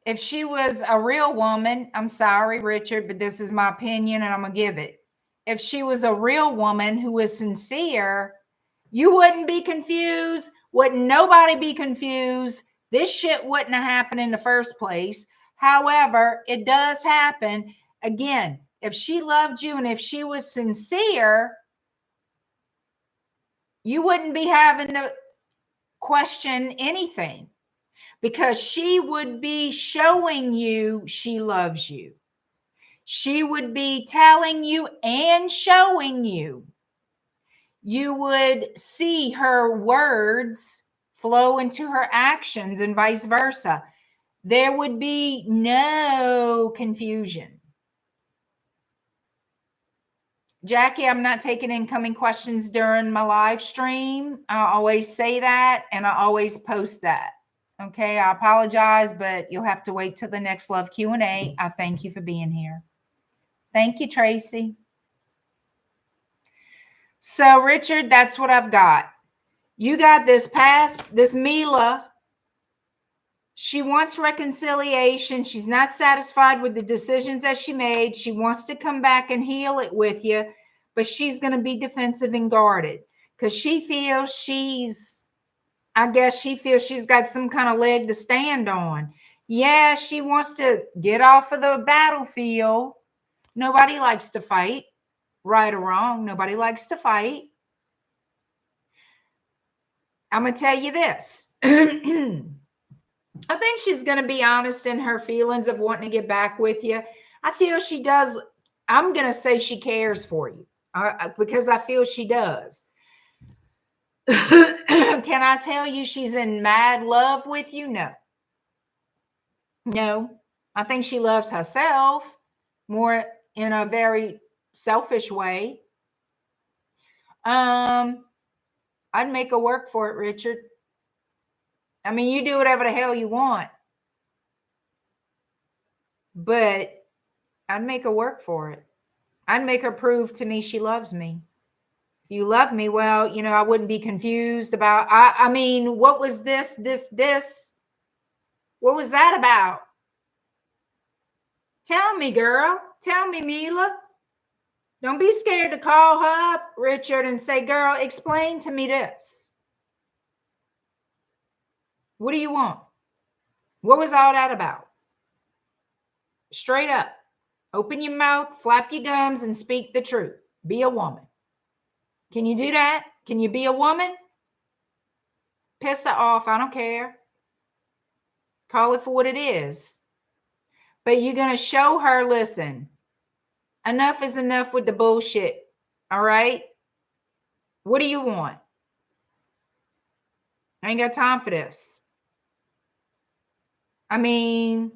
If she was a real woman, I'm sorry, Richard, but this is my opinion and I'm going to give it. If she was a real woman who was sincere, you wouldn't be confused. Wouldn't nobody be confused. This shit wouldn't have happened in the first place. However, it does happen. Again, if she loved you and if she was sincere, you wouldn't be having to question anything because she would be showing you she loves you. She would be telling you and showing you. You would see her words flow into her actions and vice versa. There would be no confusion. Jackie, I'm not taking incoming questions during my live stream. I always say that and I always post that. Okay, I apologize, but you'll have to wait till the next Love Q&A. I thank you for being here. Thank you, Tracy. So, Richard, that's what I've got. You got this Mila. She wants reconciliation. She's not satisfied with the decisions that she made. She wants to come back and heal it with you, but she's going to be defensive and guarded because she feels she's got some kind of leg to stand on. Yeah, she wants to get off of the battlefield. Nobody likes to fight, right or wrong. Nobody likes to fight. I'm going to tell you this. I think she's going to be honest in her feelings of wanting to get back with you. I feel she does. I'm going to say she cares for you because I feel she does. Can I tell you she's in mad love with you? No. No. I think she loves herself more in a very selfish way. I'd make her work for it, Richard. I mean, you do whatever the hell you want. But I'd make her work for it. I'd make her prove to me she loves me. If you love me, well, you know, I wouldn't be confused about, I mean, what was this? What was that about? Tell me, girl. Tell me, Mila. Don't be scared to call her up, Richard, and say, girl, explain to me this. What do you want? What was all that about? Straight up. Open your mouth, flap your gums, and speak the truth. Be a woman. Can you do that? Can you be a woman? Piss her off. I don't care. Call it for what it is. But you're going to show her, listen, enough is enough with the bullshit. All right? What do you want? I ain't got time for this. I mean,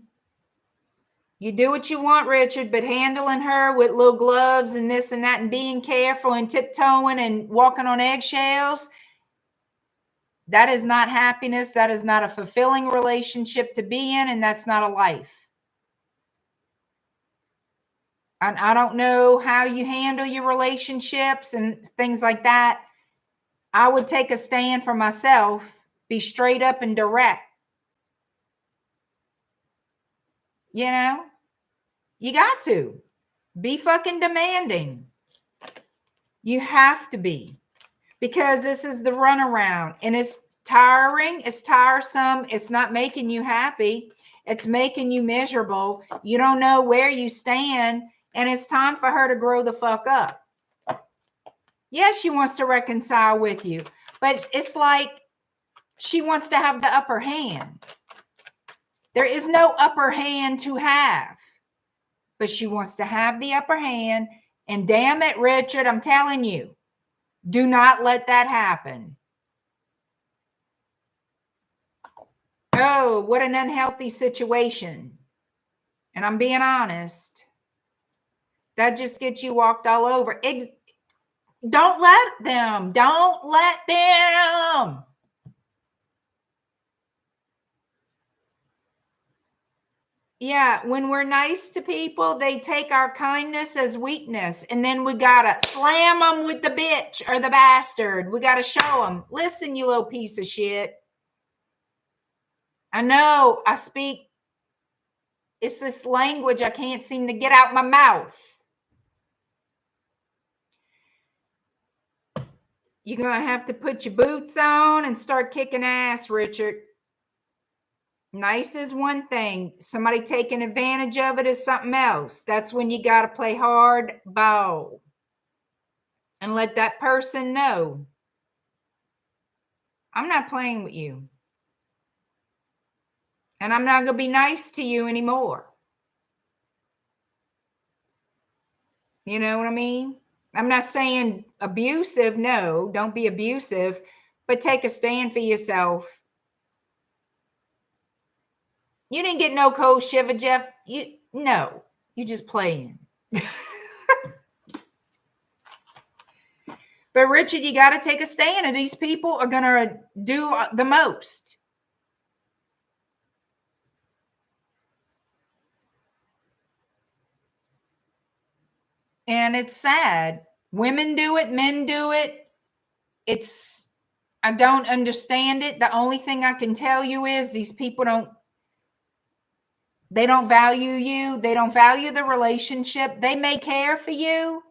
you do what you want, Richard, but handling her with little gloves and this and that and being careful and tiptoeing and walking on eggshells, that is not happiness. That is not a fulfilling relationship to be in, and that's not a life. And I don't know how you handle your relationships and things like that. I would take a stand for myself, be straight up and direct. You know, you got to be fucking demanding. You have to be, because this is the runaround and it's tiring. It's tiresome. It's not making you happy. It's making you miserable. You don't know where you stand. And it's time for her to grow the fuck up. Yes, she wants to reconcile with you, but it's like she wants to have the upper hand. There is no upper hand to have, but she wants to have the upper hand. And damn it, Richard, I'm telling you, do not let that happen. Oh, what an unhealthy situation. And I'm being honest. That just gets you walked all over. Don't let them. Don't let them. Yeah, when we're nice to people, they take our kindness as weakness. And then we got to slam them with the bitch or the bastard. We got to show them, listen, you little piece of shit. I know I speak, it's this language I can't seem to get out my mouth. You're going to have to put your boots on and start kicking ass, Richard. Nice is one thing. Somebody taking advantage of it is something else. That's when you got to play hard ball and let that person know, I'm not playing with you. And I'm not going to be nice to you anymore. You know what I mean? I'm not saying abusive. No, don't be abusive, but take a stand for yourself. You didn't get no cold shiver, Jeff. No, you just playing. But Richard, you got to take a stand, and these people are going to do the most. And it's sad. Women do it, men do it. I don't understand it. The only thing I can tell you is these people don't value you. They don't value the relationship. They may care for you,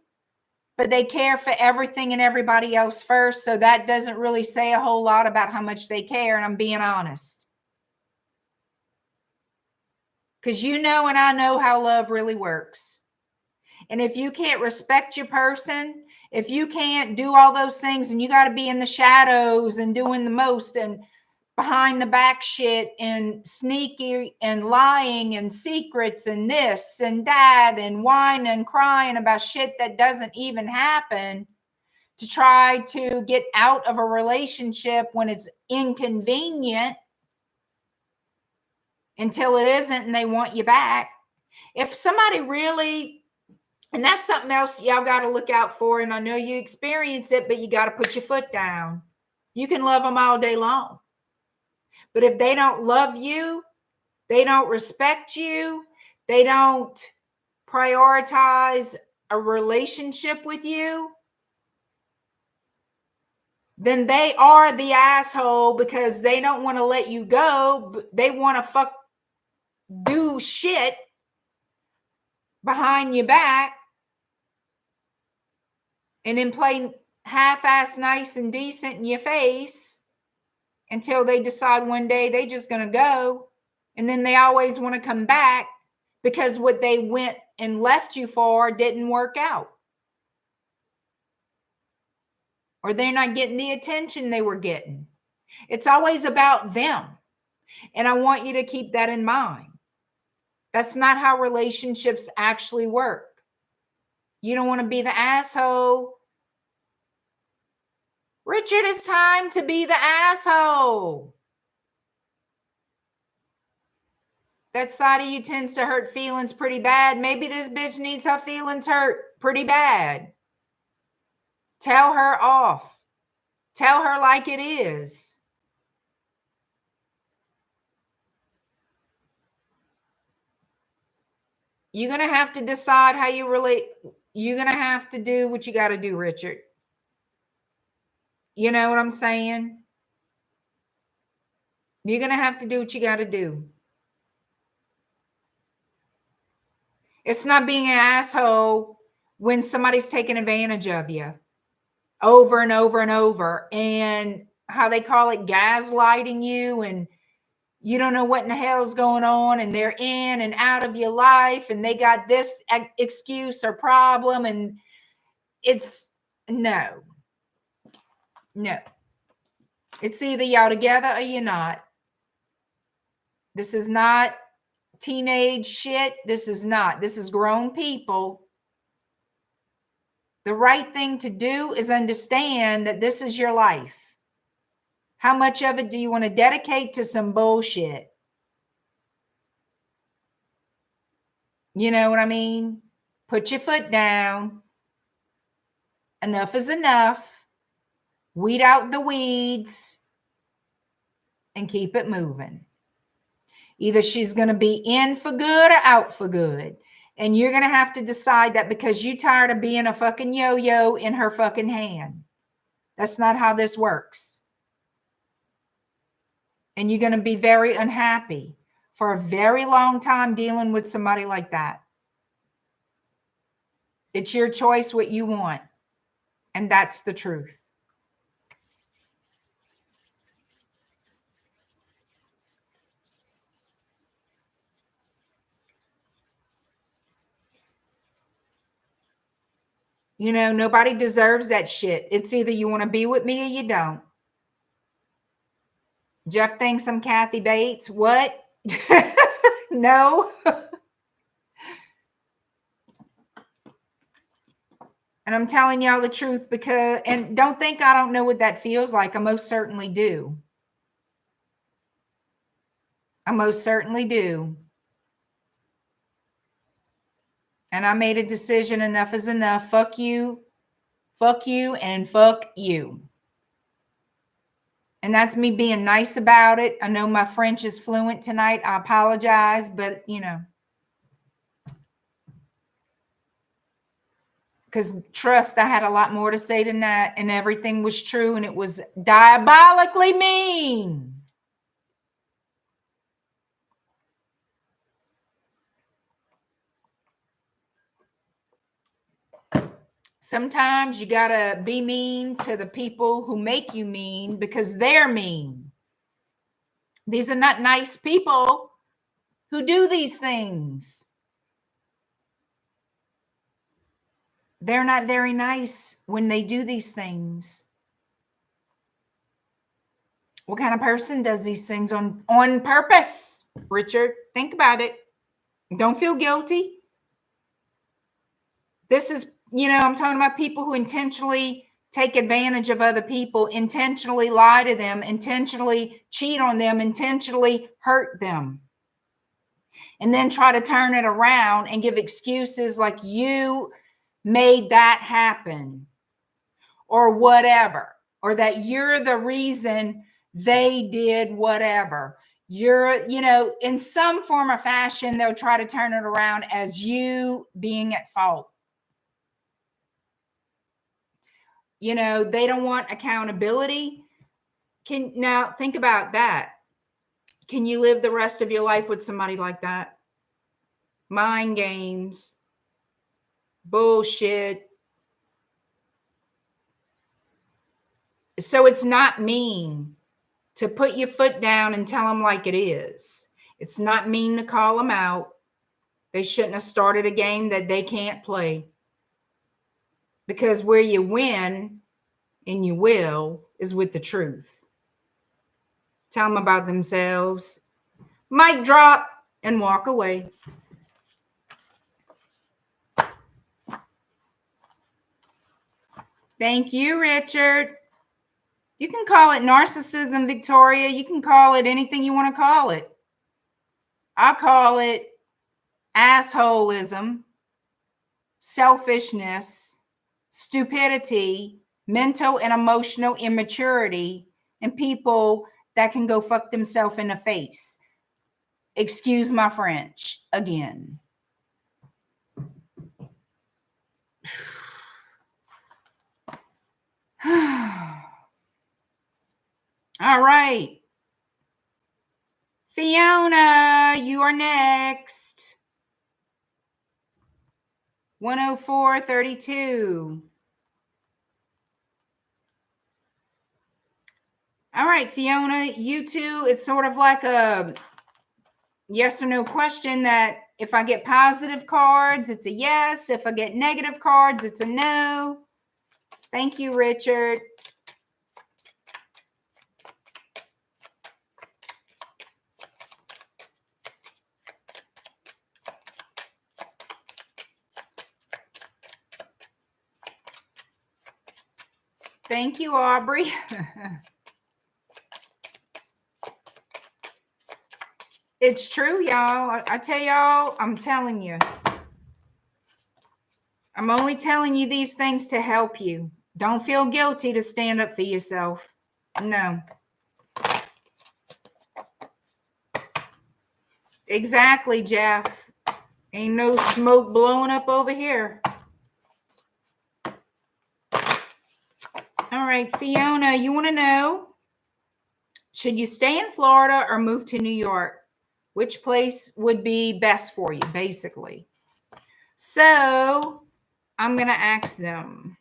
but they care for everything and everybody else first. So that doesn't really say a whole lot about how much they care. And I'm being honest. Because you know and I know how love really works. And if you can't respect your person, if you can't do all those things, and you got to be in the shadows and doing the most and behind the back shit and sneaky and lying and secrets and this and that and whining and crying about shit that doesn't even happen to try to get out of a relationship when it's inconvenient until it isn't and they want you back. If somebody really, and that's something else y'all got to look out for, and I know you experience it, but you got to put your foot down. You can love them all day long. But if they don't love you, they don't respect you, they don't prioritize a relationship with you, then they are the asshole because they don't want to let you go. They want to do shit behind your back and then play half-ass nice and decent in your face until they decide one day they just going to go. And then they always want to come back because what they went and left you for didn't work out. Or they're not getting the attention they were getting. It's always about them. And I want you to keep that in mind. That's not how relationships actually work. You don't want to be the asshole. Richard, it's time to be the asshole. That side of you tends to hurt feelings pretty bad. Maybe this bitch needs her feelings hurt pretty bad. Tell her off. Tell her like it is. You're going to have to decide how you relate. You're going to have to do what you got to do, Richard. You know what I'm saying? You're going to have to do what you got to do. It's not being an asshole when somebody's taking advantage of you over and over and over, and how they call it gaslighting you, and you don't know what in the hell's going on, and they're in and out of your life, and they got this excuse or problem, and it's no. It's either y'all together or you're not. This is not teenage shit. This is not. This is grown people. The right thing to do is understand that this is your life. How much of it do you want to dedicate to some bullshit? You know what I mean? Put your foot down. Enough is enough. Weed out the weeds and keep it moving. Either she's going to be in for good or out for good. And you're going to have to decide that because you're tired of being a fucking yo-yo in her fucking hand. That's not how this works. And you're going to be very unhappy for a very long time dealing with somebody like that. It's your choice what you want. And that's the truth. You know, nobody deserves that shit. It's either you want to be with me or you don't. Jeff thinks I'm Kathy Bates. What? No. And I'm telling y'all the truth because, and don't think I don't know what that feels like. I most certainly do. I most certainly do. And I made a decision. Enough is enough. Fuck you, and fuck you. And that's me being nice about it. I know my French is fluent tonight. I apologize, but you know. Because trust, I had a lot more to say than that. And everything was true. And it was diabolically mean. Sometimes you got to be mean to the people who make you mean because they're mean. These are not nice people who do these things. They're not very nice when they do these things. What kind of person does these things on purpose? Richard, think about it. Don't feel guilty. This is, you know, I'm talking about people who intentionally take advantage of other people, intentionally lie to them, intentionally cheat on them, intentionally hurt them. And then try to turn it around and give excuses like you made that happen or whatever, or that you're the reason they did whatever. You're, you know, in some form or fashion, they'll try to turn it around as you being at fault. You know, they don't want accountability. Now think about that. Can you live the rest of your life with somebody like that? Mind games, bullshit. So it's not mean to put your foot down and tell them like it is. It's not mean to call them out. They shouldn't have started a game that they can't play. Because where you win, and you will, is with the truth. Tell them about themselves. Mic drop and walk away. Thank you, Richard. You can call it narcissism, Victoria. You can call it anything you want to call it. I call it assholism, selfishness, stupidity, mental and emotional immaturity, and people that can go fuck themselves in the face. Excuse my French again. All right. Fiona, you are next. 104.32. All right, Fiona, you too. It's sort of like a yes or no question that if I get positive cards, it's a yes. If I get negative cards, it's a no. Thank you, Richard. Thank you, Aubrey. It's true, y'all. I tell y'all, I'm telling you. I'm only telling you these things to help you. Don't feel guilty to stand up for yourself. No. Exactly, Jeff. Ain't no smoke blowing up over here. All right, Fiona, you want to know, should you stay in Florida or move to New York? Which place would be best for you, basically? So I'm going to ask them.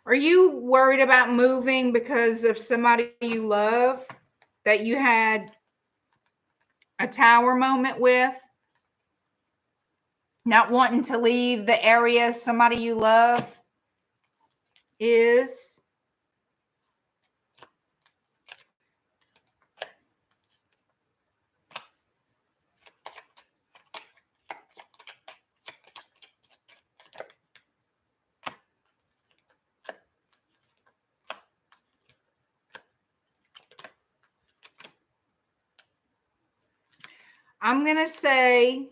Are you worried about moving because of somebody you love that you had a tower moment with? Not wanting to leave the area somebody you love is? I'm going to say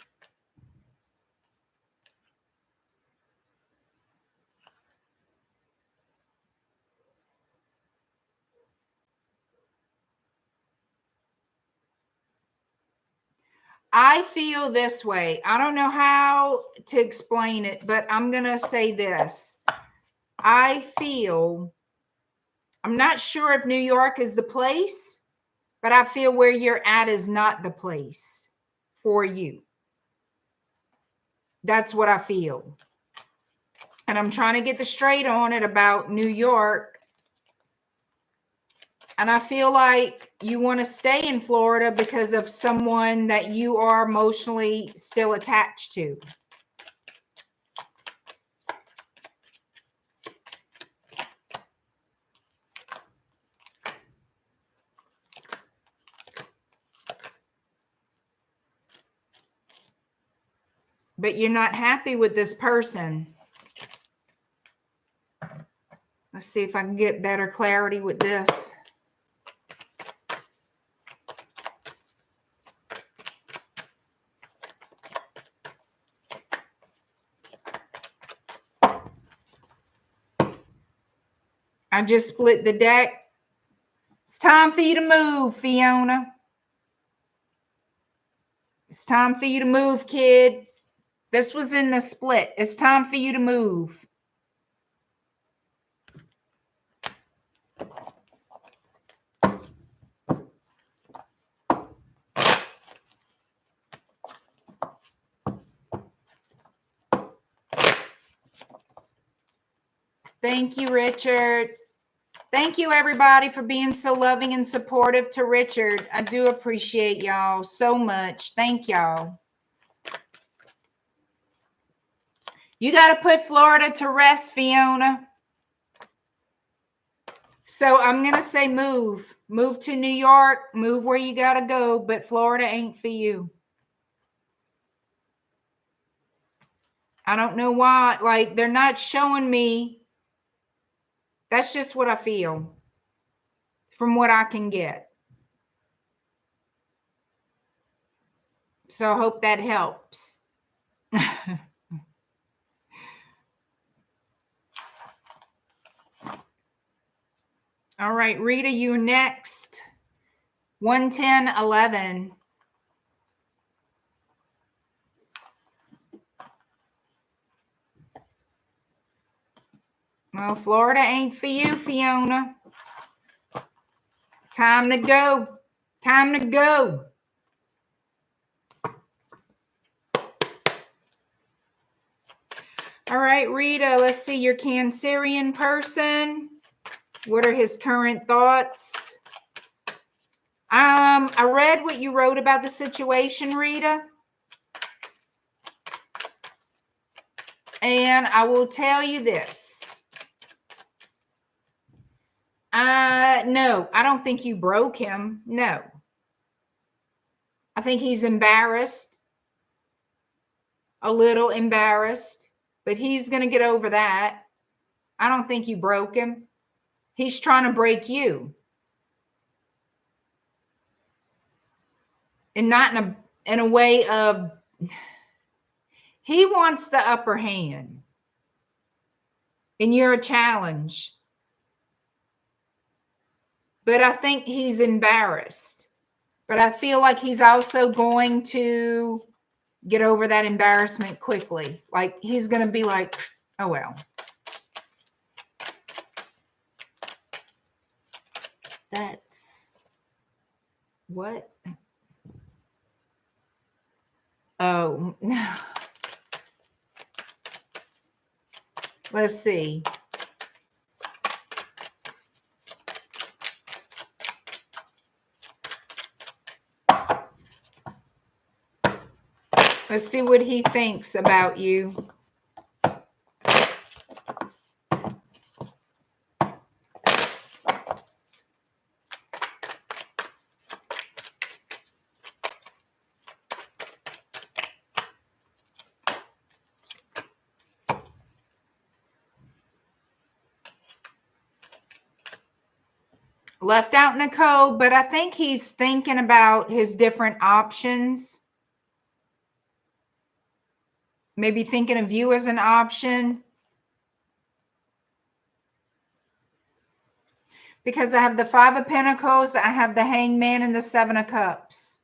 I feel this way. I don't know how to explain it, but I'm going to say this. I feel, I'm not sure if New York is the place, but I feel where you're at is not the place for you. That's what I feel. And I'm trying to get the straight on it about New York. And I feel like you want to stay in Florida because of someone that you are emotionally still attached to. But you're not happy with this person. Let's see if I can get better clarity with this. I just split the deck. It's time for you to move, Fiona. It's time for you to move, kid. This was in the split. It's time for you to move. Thank you, Richard. Thank you, everybody, for being so loving and supportive to Richard. I do appreciate y'all so much. Thank y'all. You got to put Florida to rest, Fiona. So I'm going to say move. Move to New York. Move where you got to go. But Florida ain't for you. I don't know why. Like, they're not showing me. That's just what I feel from what I can get. So I hope that helps. All right, Rita, you next. 11011. Well, Florida ain't for you, Fiona. Time to go. Time to go. All right, Rita, let's see your Cancerian person. What are his current thoughts? I read what you wrote about the situation, Rita. And I will tell you this. No, I don't think you broke him. No. I think he's embarrassed. A little embarrassed. But he's going to get over that. I don't think you broke him. He's trying to break you. And not in a way of, he wants the upper hand. And you're a challenge. But I think he's embarrassed. But I feel like he's also going to get over that embarrassment quickly. Like, he's going to be like, oh, well. That's what? Oh, no. Let's see. Let's see what he thinks about you. Left out in the cold, but I think he's thinking about his different options. Maybe thinking of you as an option. Because I have the 5 of Pentacles, I have the Hangman and the 7 of Cups.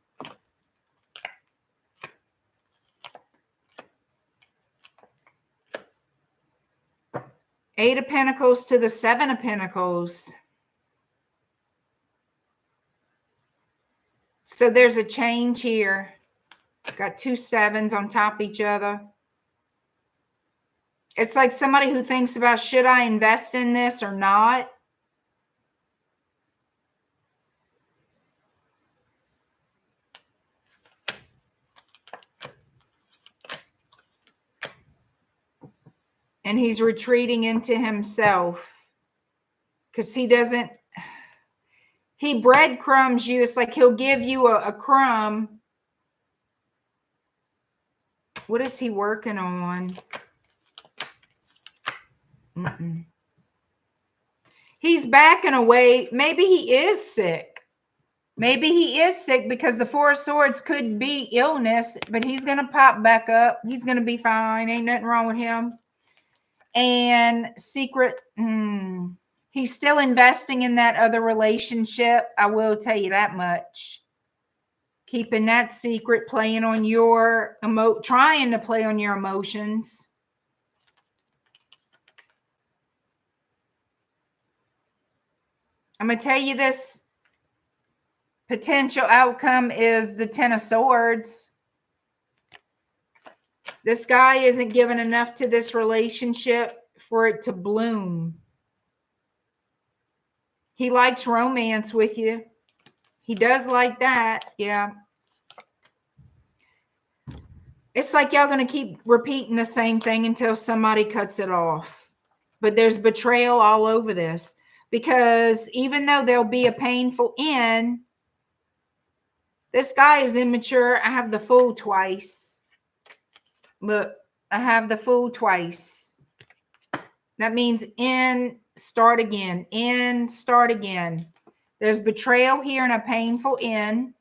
Eight of Pentacles to the 7 of Pentacles. So there's a change here. Got 2 sevens on top of each other. It's like somebody who thinks about, should I invest in this or not? And he's retreating into himself. Because he doesn't, he breadcrumbs you. It's like he'll give you a crumb. What is he working on? He's backing away. Maybe he is sick. Maybe he is sick because the 4 of Swords could be illness, but he's going to pop back up. He's going to be fine. Ain't nothing wrong with him. And secret, he's still investing in that other relationship. I will tell you that much. Keeping that secret, playing on your trying to play on your emotions. I'm going to tell you this potential outcome is the 10 of Swords. This guy isn't giving enough to this relationship for it to bloom. He likes romance with you. He does like that. Yeah. It's like y'all going to keep repeating the same thing until somebody cuts it off. But there's betrayal all over this. Because even though there'll be a painful end, this guy is immature. I have the Fool twice. Look, I have the Fool twice. That means end, start again. End, start again. There's betrayal here and a painful end.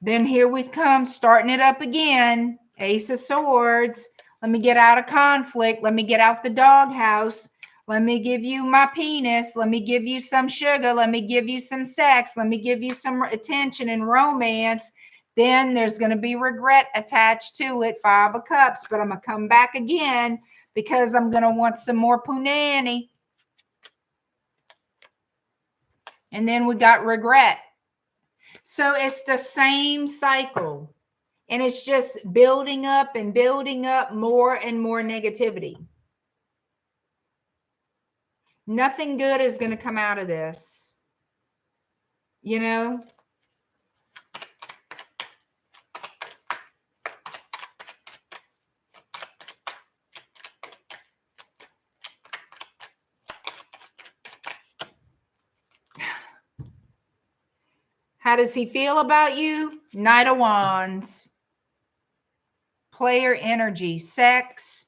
Then here we come, starting it up again. Ace of Swords. Let me get out of conflict. Let me get out the doghouse. Let me give you my penis. Let me give you some sugar. Let me give you some sex. Let me give you some attention and romance. Then there's going to be regret attached to it. 5 of Cups. But I'm going to come back again because I'm going to want some more punani. And then we got regret. So it's the same cycle. And it's just building up and building up more and more negativity. Nothing good is going to come out of this. You know? How does he feel about you? Knight of Wands. Player energy. Sex.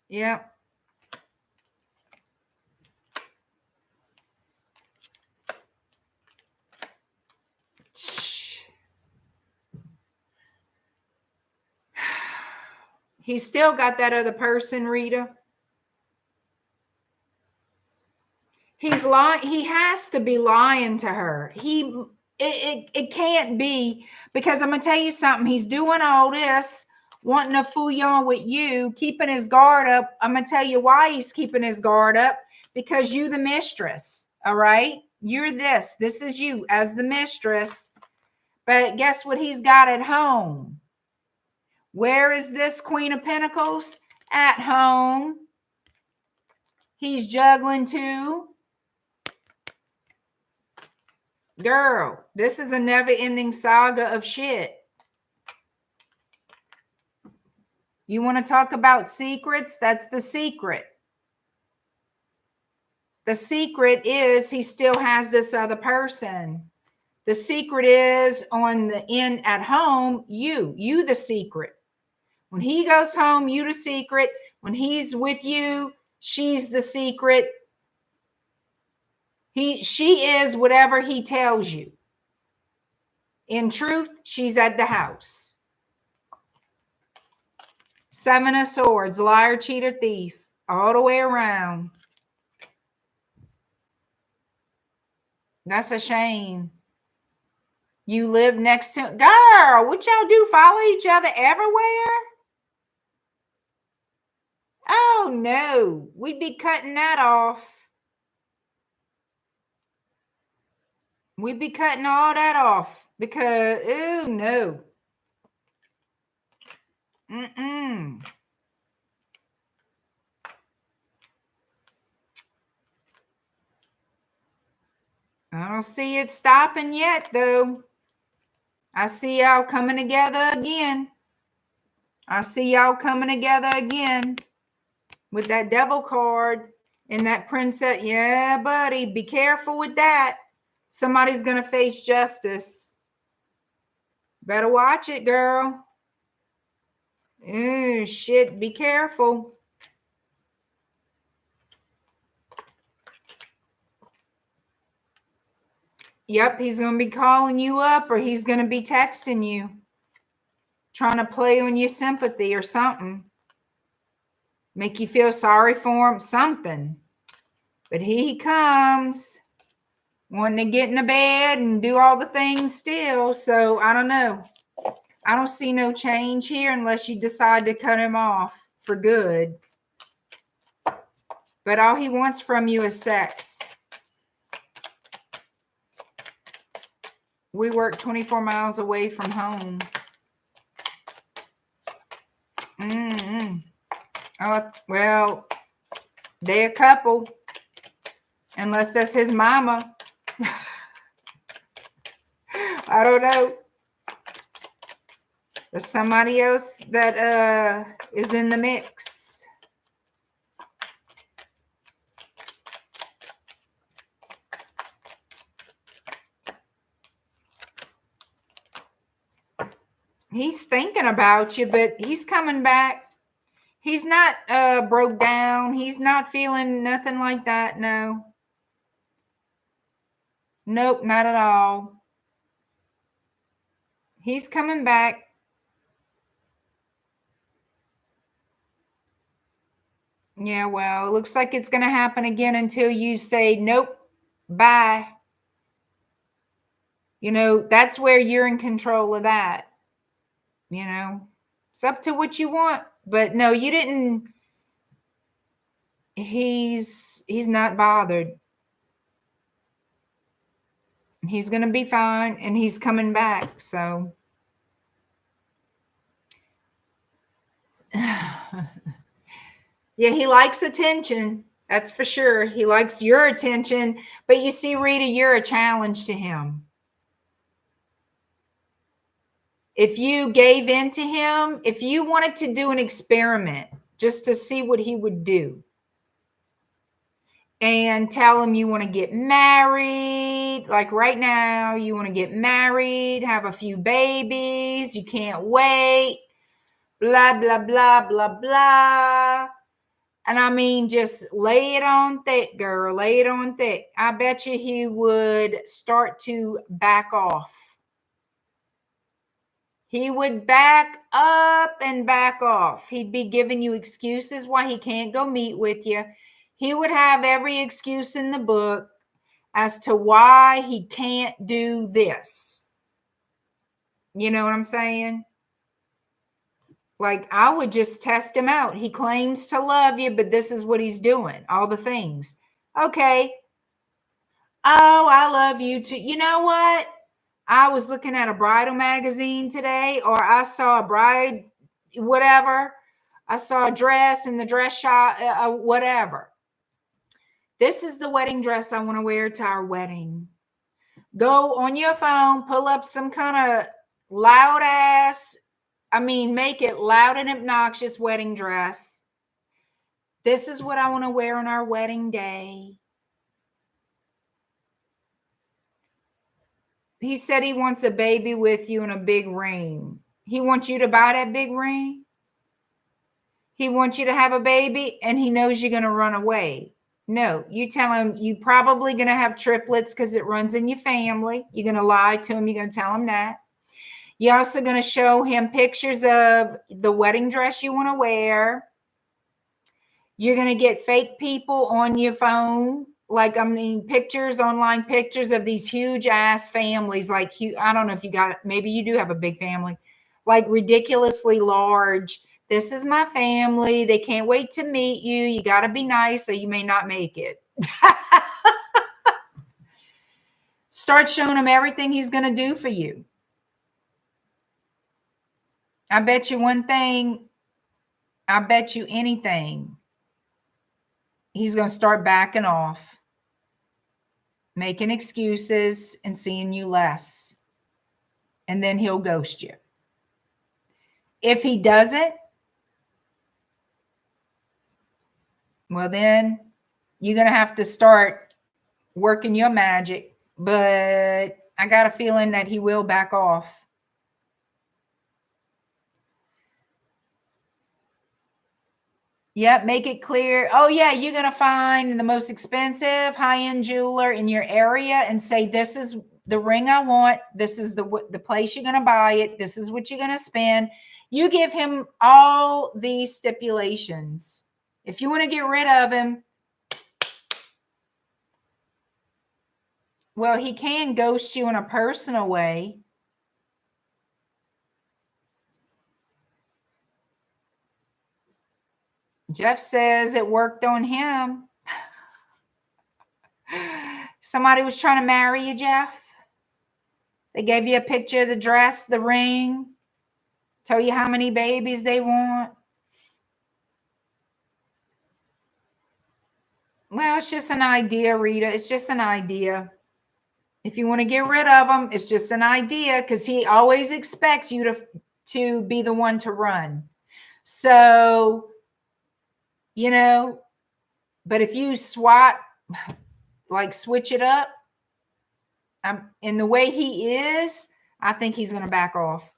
Yep. He's still got that other person, Rita. He's lying. He has to be lying to her. It can't be, because I'm gonna tell you something. He's doing all this, wanting to fool y'all with you, keeping his guard up. I'm gonna tell you why he's keeping his guard up. Because you, the mistress. All right, you're this. This is you as the mistress. But guess what he's got at home? Where is this Queen of Pentacles? At home. He's juggling too. Girl, this is a never-ending saga of shit. You want to talk about secrets? That's the secret. The secret is he still has this other person. The secret is on the end at home, you the secret. When he goes home, you the secret. When he's with you, she's the secret. She is whatever he tells you. In truth, she's at the house. 7 of Swords, liar, cheater, thief, all the way around. That's a shame. You live next to, girl, what y'all do? Follow each other everywhere? Oh no, we'd be cutting that off. We'd be cutting all that off because, oh no. Mm-mm. I don't see it stopping yet, though. I see y'all coming together again. I see y'all coming together again with that Devil card and that Princess. Yeah, buddy, be careful with that. Somebody's going to face justice. Better watch it, girl. Shit, be careful. Yep, he's going to be calling you up, or he's going to be texting you, trying to play on your sympathy or something. Make you feel sorry for him, something. But he comes wanting to get in the bed and do all the things still. So I don't know. I don't see no change here unless you decide to cut him off for good. But all he wants from you is sex. We work 24 miles away from home. Oh, well, they a couple. Unless that's his mama. I don't know. There's somebody else that is in the mix. He's thinking about you, but he's coming back. He's not broke down. He's not feeling nothing like that. No. Nope, not at all. He's coming back. Yeah, well, it looks like it's going to happen again until you say, nope, bye. You know, that's where you're in control of that. You know, it's up to what you want. But no, you didn't. He's not bothered. He's going to be fine, and he's coming back. So yeah, he likes attention. That's for sure. He likes your attention. But you see, Rita, you're a challenge to him. If you gave in to him, if you wanted to do an experiment just to see what he would do, and tell him you want to get married, like right now, you want to get married, have a few babies, you can't wait, blah, blah, blah, blah, blah. And I mean, just lay it on thick, girl, lay it on thick. I bet you he would start to back off. He would back up and back off. He'd be giving you excuses why he can't go meet with you. He would have every excuse in the book as to why he can't do this. You know what I'm saying? Like, I would just test him out. He claims to love you, but this is what he's doing. All the things. Okay. Oh, I love you too. You know what? I was looking at a bridal magazine today, or I saw a bride, whatever. I saw a dress in the dress shop, whatever. This is the wedding dress I want to wear to our wedding. Go on your phone, pull up some kind of loud ass, make it loud and obnoxious wedding dress. This is what I want to wear on our wedding day. He said he wants a baby with you and a big ring. He wants you to buy that big ring. He wants you to have a baby, and he knows you're going to run away. No, you tell him you probably going to have triplets because it runs in your family. You're going to lie to him. You're going to tell him that. You're also going to show him pictures of the wedding dress you want to wear. You're going to get fake people on your phone. Pictures, online pictures of these huge ass families. Like, I don't know if you got it. Maybe you do have a big family. Like, ridiculously large. This is my family. They can't wait to meet you. You got to be nice or you may not make it. Start showing him everything he's going to do for you. I bet you one thing. I bet you anything. He's going to start backing off, making excuses, and seeing you less. And then he'll ghost you. If he doesn't, well, then you're going to have to start working your magic. But I got a feeling that he will back off. Yep, make it clear. Oh, yeah, you're going to find the most expensive high-end jeweler in your area and say, this is the ring I want. This is the place you're going to buy it. This is what you're going to spend. You give him all these stipulations. If you want to get rid of him, well, he can ghost you in a personal way. Jeff says it worked on him. Somebody was trying to marry you, Jeff. They gave you a picture of the dress, the ring, tell you how many babies they want. Well, it's just an idea, Rita. It's just an idea. If you want to get rid of him, it's just an idea because he always expects you to be the one to run. So, you know, but if you switch it up, in the way he is, I think he's going to back off.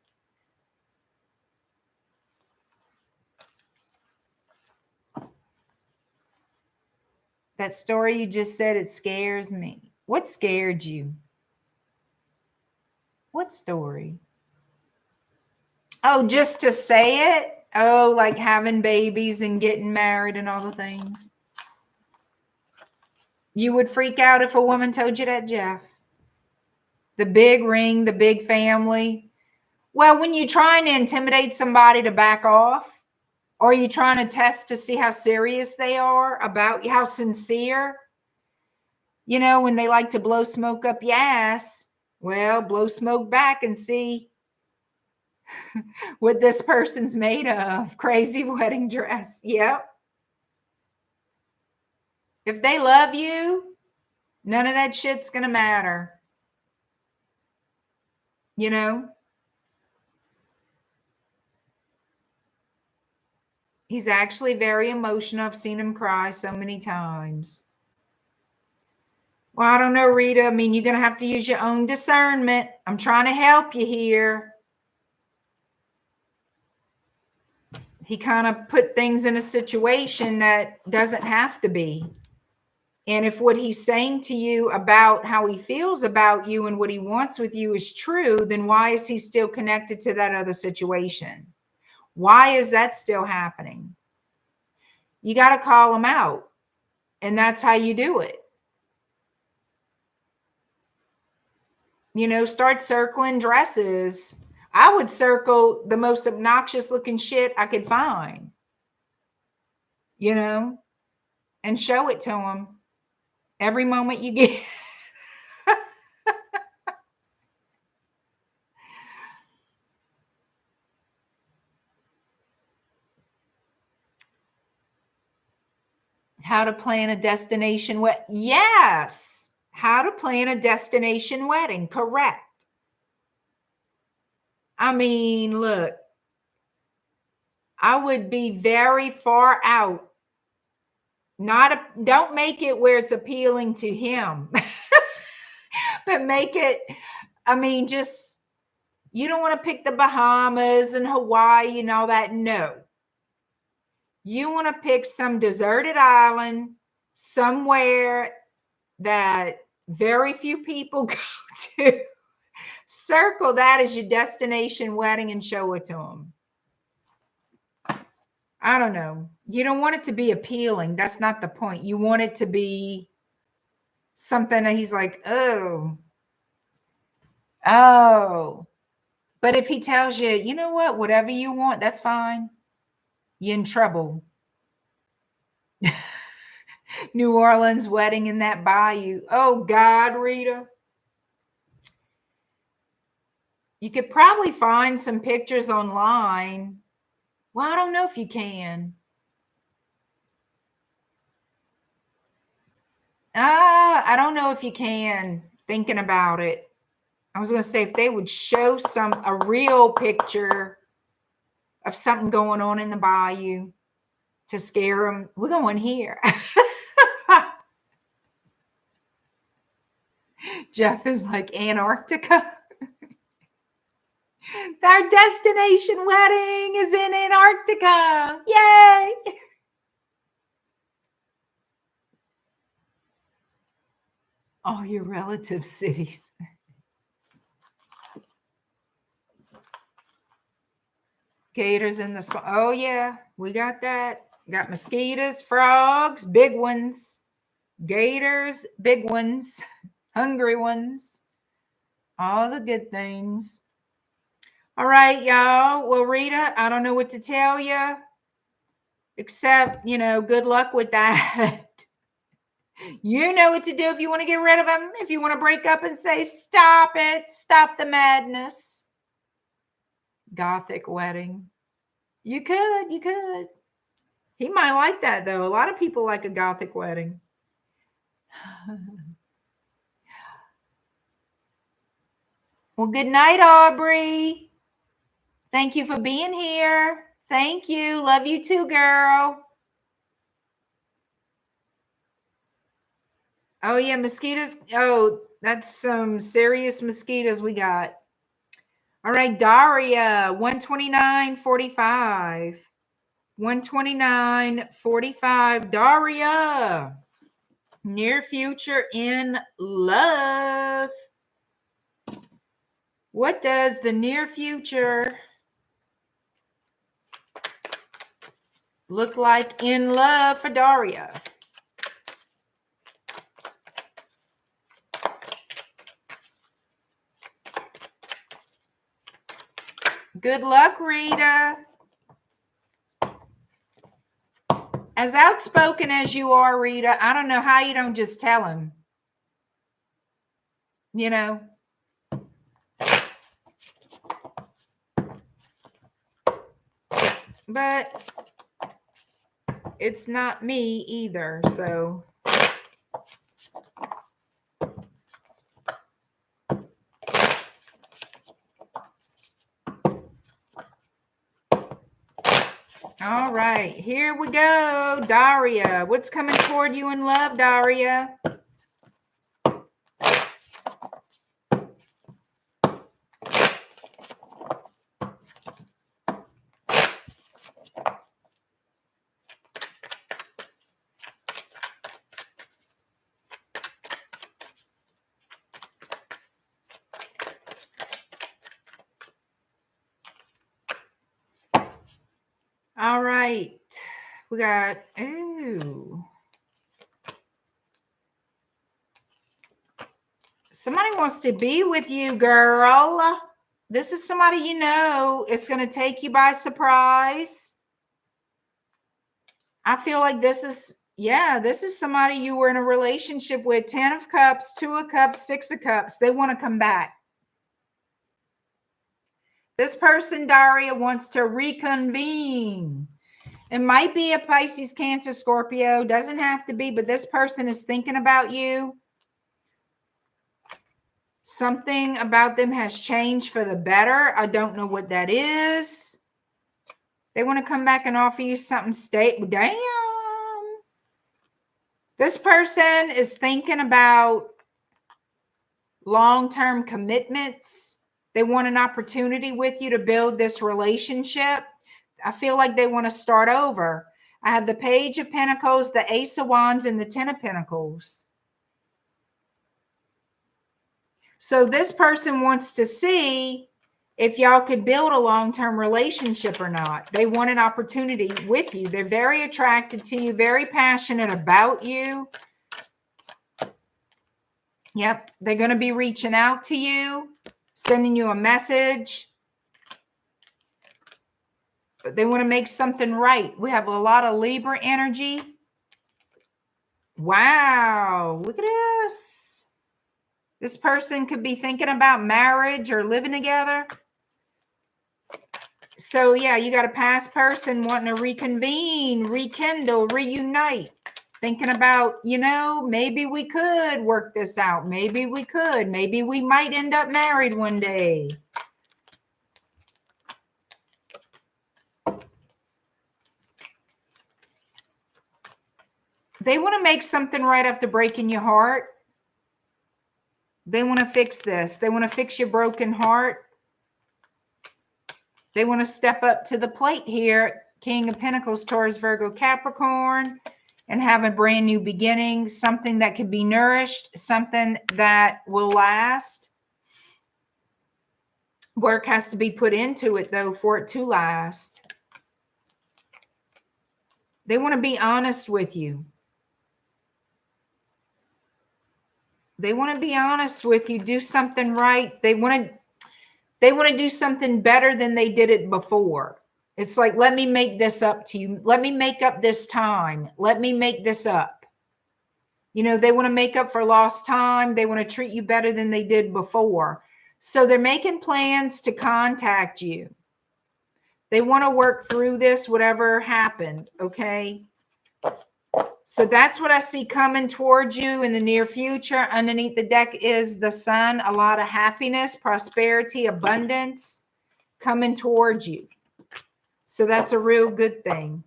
That story you just said, it scares me. What scared you? What story? Oh, just to say it? Oh, like having babies and getting married and all the things. You would freak out if a woman told you that, Jeff? The big ring, the big family. Well, when you're trying to intimidate somebody to back off, or you're trying to test to see how serious they are about how sincere, you know, when they like to blow smoke up your ass, well, blow smoke back and see what this person's made of. Crazy wedding dress. Yep. If they love you, none of that shit's going to matter. You know? He's actually very emotional. I've seen him cry so many times. Well, I don't know, Rita. I mean, you're going to have to use your own discernment. I'm trying to help you here. He kind of put things in a situation that doesn't have to be. And if what he's saying to you about how he feels about you and what he wants with you is true, then why is he still connected to that other situation? Why is that still happening? You got to call him out. And that's how you do it. You know, start circling dresses. I would circle the most obnoxious looking shit I could find, you know, and show it to him every moment you get. How to plan a destination wedding. Yes. How to plan a destination wedding. Correct. I mean, look, I would be very far out. Don't make it where it's appealing to him, but make it, I mean, just, you don't want to pick the Bahamas and Hawaii and all that. No. You want to pick some deserted island somewhere that very few people go to. Circle that as your destination wedding and show it to them. I don't know. You don't want it to be appealing. That's not the point. You want it to be something that he's like, oh. But if he tells you, you know what, whatever you want, that's fine. You're in trouble. New Orleans wedding in that bayou. Oh, God, Rita. You could probably find some pictures online. Well, I don't know if you can. I don't know if you can, thinking about it. I was going to say, if they would show a real picture of something going on in the bayou to scare them, we're going here. Jeff is like, Antarctica. Our destination wedding is in Antarctica. Yay! All your relative cities. Gators in the, oh yeah, we got that. Got mosquitoes, frogs, big ones, gators, big ones, hungry ones, all the good things. All right, y'all. Well, Rita, I don't know what to tell you, except, you know, good luck with that. You know what to do if you want to get rid of him. If you want to break up and say, stop it, stop the madness. Gothic wedding. You could. He might like that, though. A lot of people like a Gothic wedding. Well, good night, Aubrey. Thank you for being here. Thank you. Love you too, girl. Oh, yeah, mosquitoes. Oh, that's some serious mosquitoes we got. All right, Daria, 129.45. 129.45. Daria. Near future in love. What does the near future look like in love for Daria? Good luck, Rita. As outspoken as you are, Rita, I don't know how you don't just tell him. You know? But it's not me either, so. All right, here we go. Daria, what's coming toward you in love, Daria? All right, we got, ooh. Somebody wants to be with you, girl. This is somebody you know. It's going to take you by surprise. I feel like this is, yeah, this is somebody you were in a relationship with. 10 of Cups, 2 of Cups, 6 of Cups. They want to come back. This person, Daria, wants to reconvene. It might be a Pisces, Cancer, Scorpio. Doesn't have to be, but this person is thinking about you. Something about them has changed for the better. I don't know what that is. They want to come back and offer you something stable. Damn. This person is thinking about long-term commitments. They want an opportunity with you to build this relationship. I feel like they want to start over. I have the Page of Pentacles, the Ace of Wands, and the 10 of Pentacles. So this person wants to see if y'all could build a long-term relationship or not. They want an opportunity with you. They're very attracted to you, very passionate about you. Yep, they're going to be reaching out to you, sending you a message. But they want to make something right. We have a lot of Libra energy. Wow, look at this. This person could be thinking about marriage or living together. So yeah, you got a past person wanting to reconvene, rekindle, reunite. Thinking about, you know, maybe we could work this out. Maybe we could. Maybe we might end up married one day. They want to make something right after breaking your heart. They want to fix this. They want to fix your broken heart. They want to step up to the plate here. King of Pentacles, Taurus, Virgo, Capricorn, and have a brand new beginning. Something that can be nourished. Something that will last. Work has to be put into it, though, for it to last. They want to be honest with you. They want to be honest with you. Do something right. They want to do something better than they did it before. It's like, let me make this up to you. Let me make up this time. Let me make this up. You know, they want to make up for lost time. They want to treat you better than they did before. So they're making plans to contact you. They want to work through this, whatever happened, okay? So that's what I see coming towards you in the near future. Underneath the deck is the sun, a lot of happiness, prosperity, abundance coming towards you. So that's a real good thing.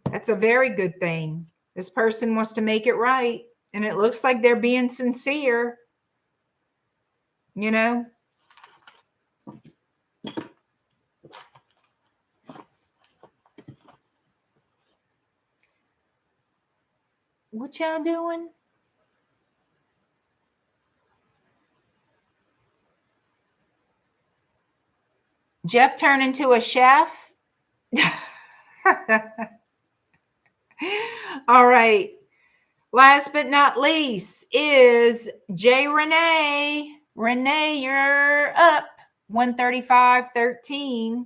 That's a very good thing. This person wants to make it right. And it looks like they're being sincere. You know? What y'all doing? Jeff turned into a chef. All right. Last but not least is J.RENEE. Renee, you're up. 135.13.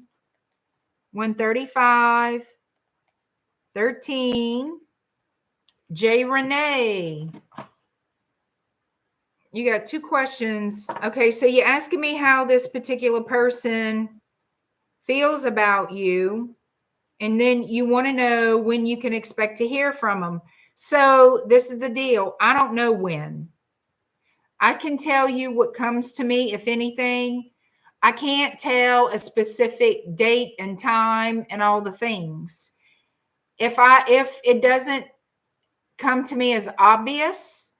135.13. J.RENEE. You got 2 questions. Okay, so you're asking me how this particular person feels about you, and then you want to know when you can expect to hear from them. So this is the deal. I don't know when. I can tell you what comes to me, if anything. I can't tell a specific date and time and all the things. If it doesn't come to me as obvious,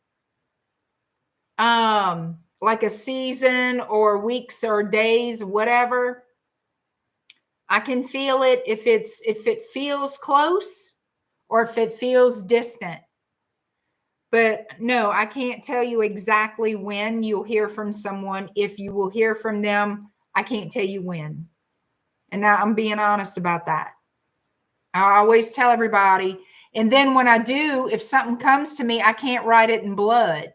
like a season or weeks or days, whatever, I can feel it if it feels close or if it feels distant. But no, I can't tell you exactly when you'll hear from someone. If you will hear from them, I can't tell you when. And now I'm being honest about that. I always tell everybody. And then when I do, if something comes to me, I can't write it in blood,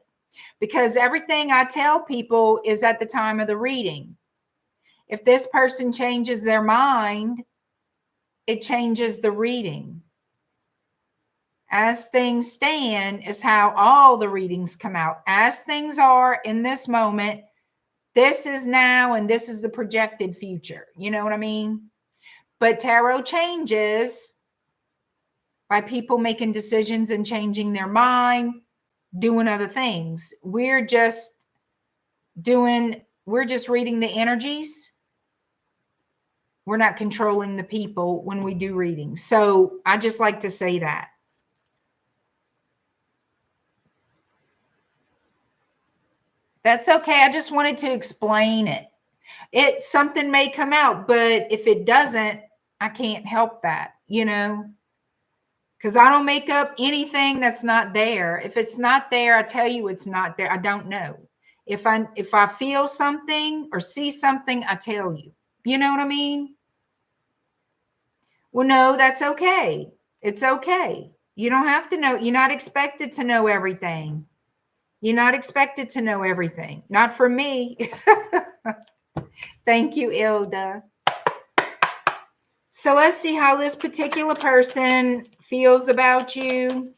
because everything I tell people is at the time of the reading. If this person changes their mind, it changes the reading. As things stand is how all the readings come out. As things are in this moment, this is now and this is the projected future. You know what I mean? But tarot changes by people making decisions and changing their mind, doing other things. We're just reading the energies. We're not controlling the people when we do readings. So I just like to say that. That's okay. I just wanted to explain it. Something may come out, but if it doesn't, I can't help that, because I don't make up anything that's not there. If it's not there, I tell you it's not there. I don't know. If I feel something or see something, I tell you. You know what I mean? Well, no, that's okay. It's okay. You don't have to know. You're not expected to know everything. You're not expected to know everything. Not for me. Thank you, Ilda. So let's see how this particular person feels about you.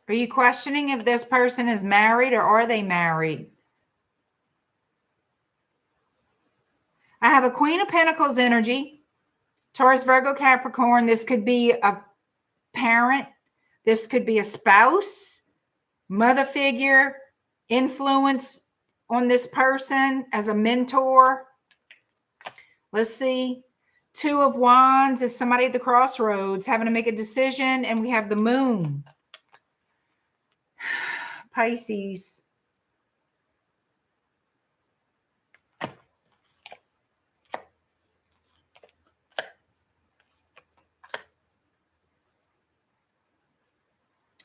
Are you questioning if this person is married, or are they married? I have a Queen of Pentacles energy, Taurus, Virgo, Capricorn. This could be a parent. This could be a spouse, mother figure, influence on this person as a mentor. Let's see. 2 of Wands is somebody at the crossroads having to make a decision. And we have the Moon. Pisces.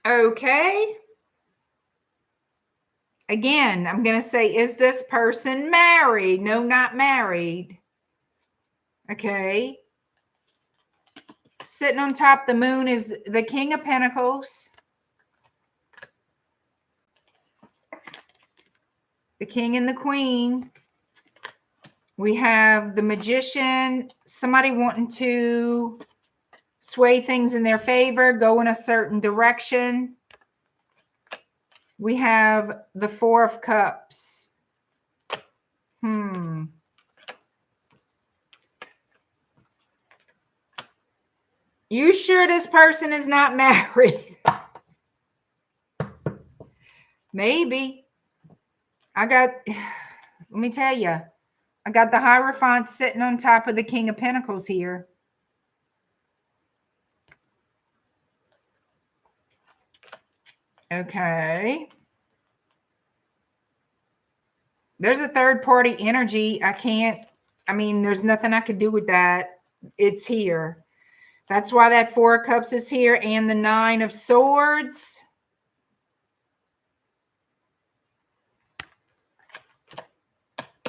Okay. Again, I'm going to say, is this person married? No, not married. Okay. Sitting on top, the Moon is the King of Pentacles. the King and the Queen. We have the Magician, somebody wanting to sway things in their favor, go in a certain direction. We have the Four of Cups. You sure this person is not married? Maybe. Let me tell you, I got the Hierophant sitting on top of the King of Pentacles here. Okay. There's a third party energy. There's nothing I could do with that. It's here. That's why that Four of Cups is here and the Nine of Swords.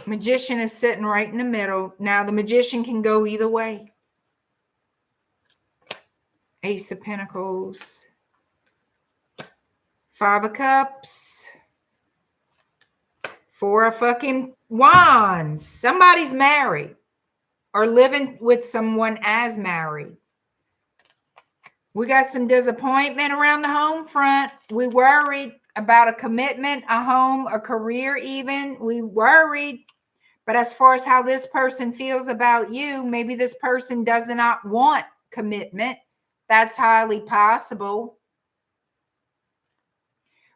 Magician is sitting right in the middle. Now the Magician can go either way. Ace of Pentacles. Five of Cups. Four of fucking Wands. Somebody's married or living with someone as married. We got some disappointment around the home front. We worried about a commitment, a home, a career even. We worried. But as far as how this person feels about you, maybe this person does not want commitment. That's highly possible.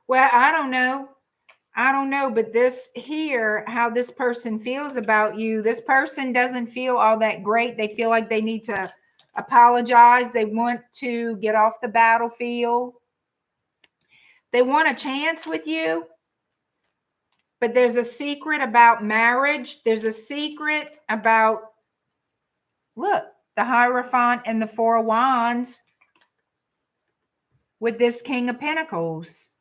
Well, I don't know. But this here, how this person feels about you, this person doesn't feel all that great. They feel like they need to apologize. They want to get off the battlefield. They want a chance with you. But there's a secret about marriage. There's a secret about, look, the Hierophant and the Four of Wands with this King of Pentacles.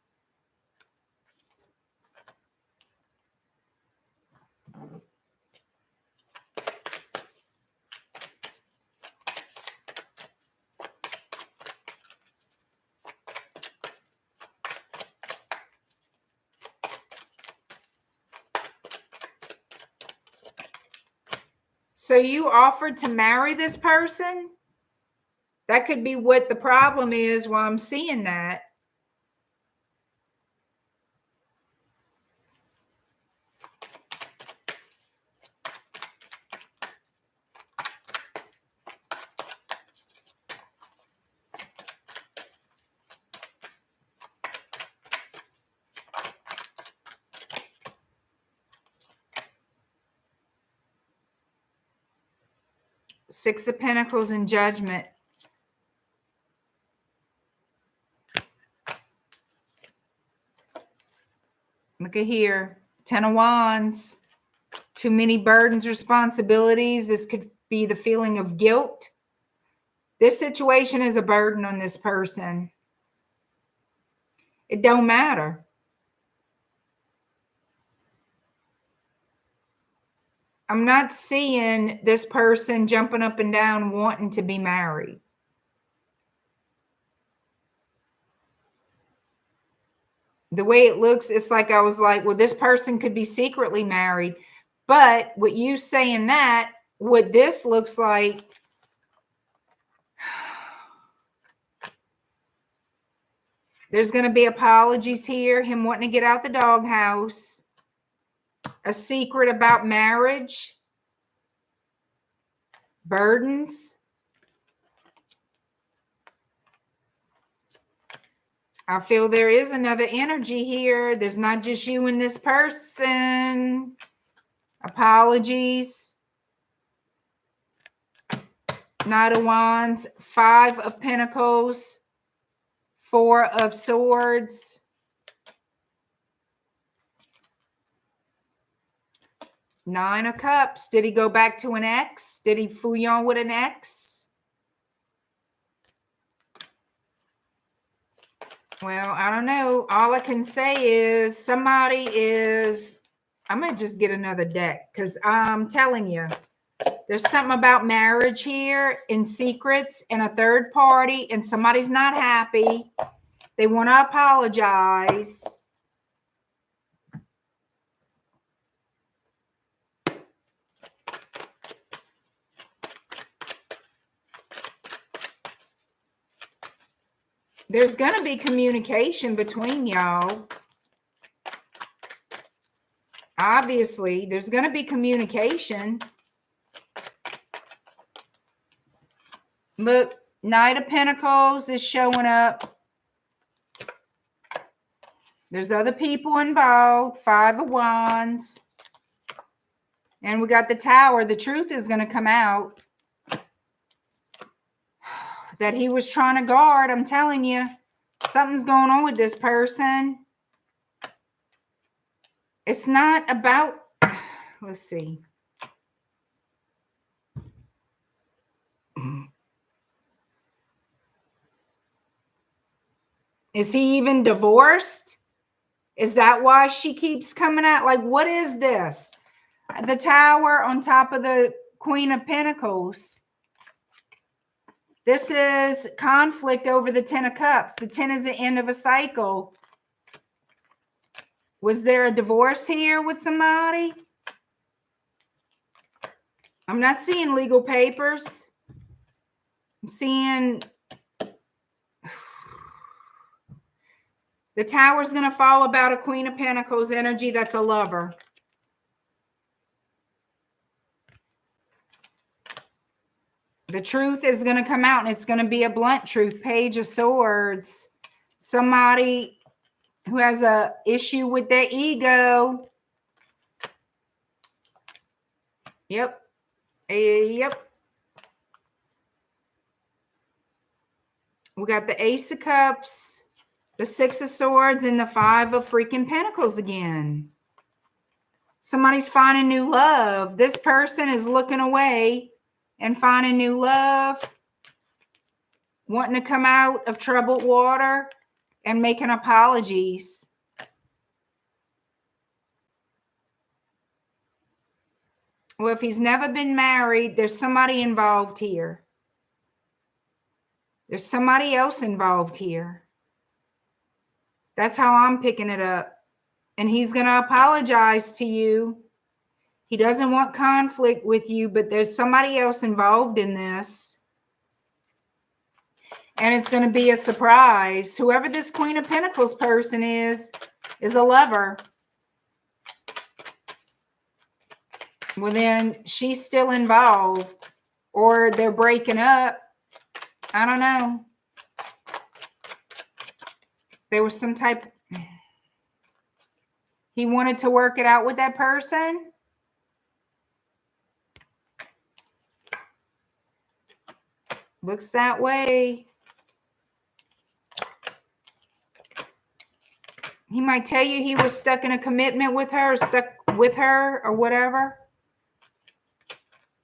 So you offered to marry this person? That could be what the problem is while I'm seeing that. Six of Pentacles and Judgment. Look at here. Ten of Wands. Too many burdens, responsibilities. This could be the feeling of guilt. This situation is a burden on this person. It don't matter. I'm not seeing this person jumping up and down wanting to be married. The way it looks, it's like I was like, well, this person could be secretly married. But with you saying that, what this looks like, there's going to be apologies here. Him wanting to get out the doghouse. A secret about marriage. Burdens. I feel there is another energy here. There's not just you and this person. Apologies. Knight of Wands. Five of Pentacles. Four of Swords. Nine of Cups. Did he go back to an ex? Did he fouillon with an ex? Well, I don't know. All I can say is somebody is... I'm going to just get another deck because I'm telling you, there's something about marriage here and secrets and a third party and somebody's not happy. They want to apologize. There's going to be communication between y'all. Obviously, there's going to be communication. Look, Knight of Pentacles is showing up. There's other people involved. Five of Wands. And we got the Tower. The truth is going to come out. That he was trying to guard. I'm telling you. Something's going on with this person. It's not about... Let's see. Is he even divorced? Is that why she keeps coming out? Like, what is this? The Tower on top of the Queen of Pentacles. This is conflict over the Ten of Cups. The 10 is the end of a cycle. Was there a divorce here with somebody? I'm not seeing legal papers. I'm seeing the Tower's going to fall about a Queen of Pentacles energy. That's a lover. The truth is going to come out, and it's going to be a blunt truth. Page of Swords. Somebody who has a issue with their ego. Yep. Yep. We got the Ace of Cups, the Six of Swords, and the Five of freaking Pentacles again. Somebody's finding new love. This person is looking away and finding new love, wanting to come out of troubled water and making apologies. Well, if he's never been married, there's somebody involved here. There's somebody else involved here. That's how I'm picking it up. And he's going to apologize to you. He doesn't want conflict with you, but there's somebody else involved in this. And it's going to be a surprise. Whoever this Queen of Pentacles person is a lover. Well, then she's still involved. Or they're breaking up. I don't know. There was some type... He wanted to work it out with that person. Looks that way. He might tell you he was stuck in a commitment with her, stuck with her, or whatever.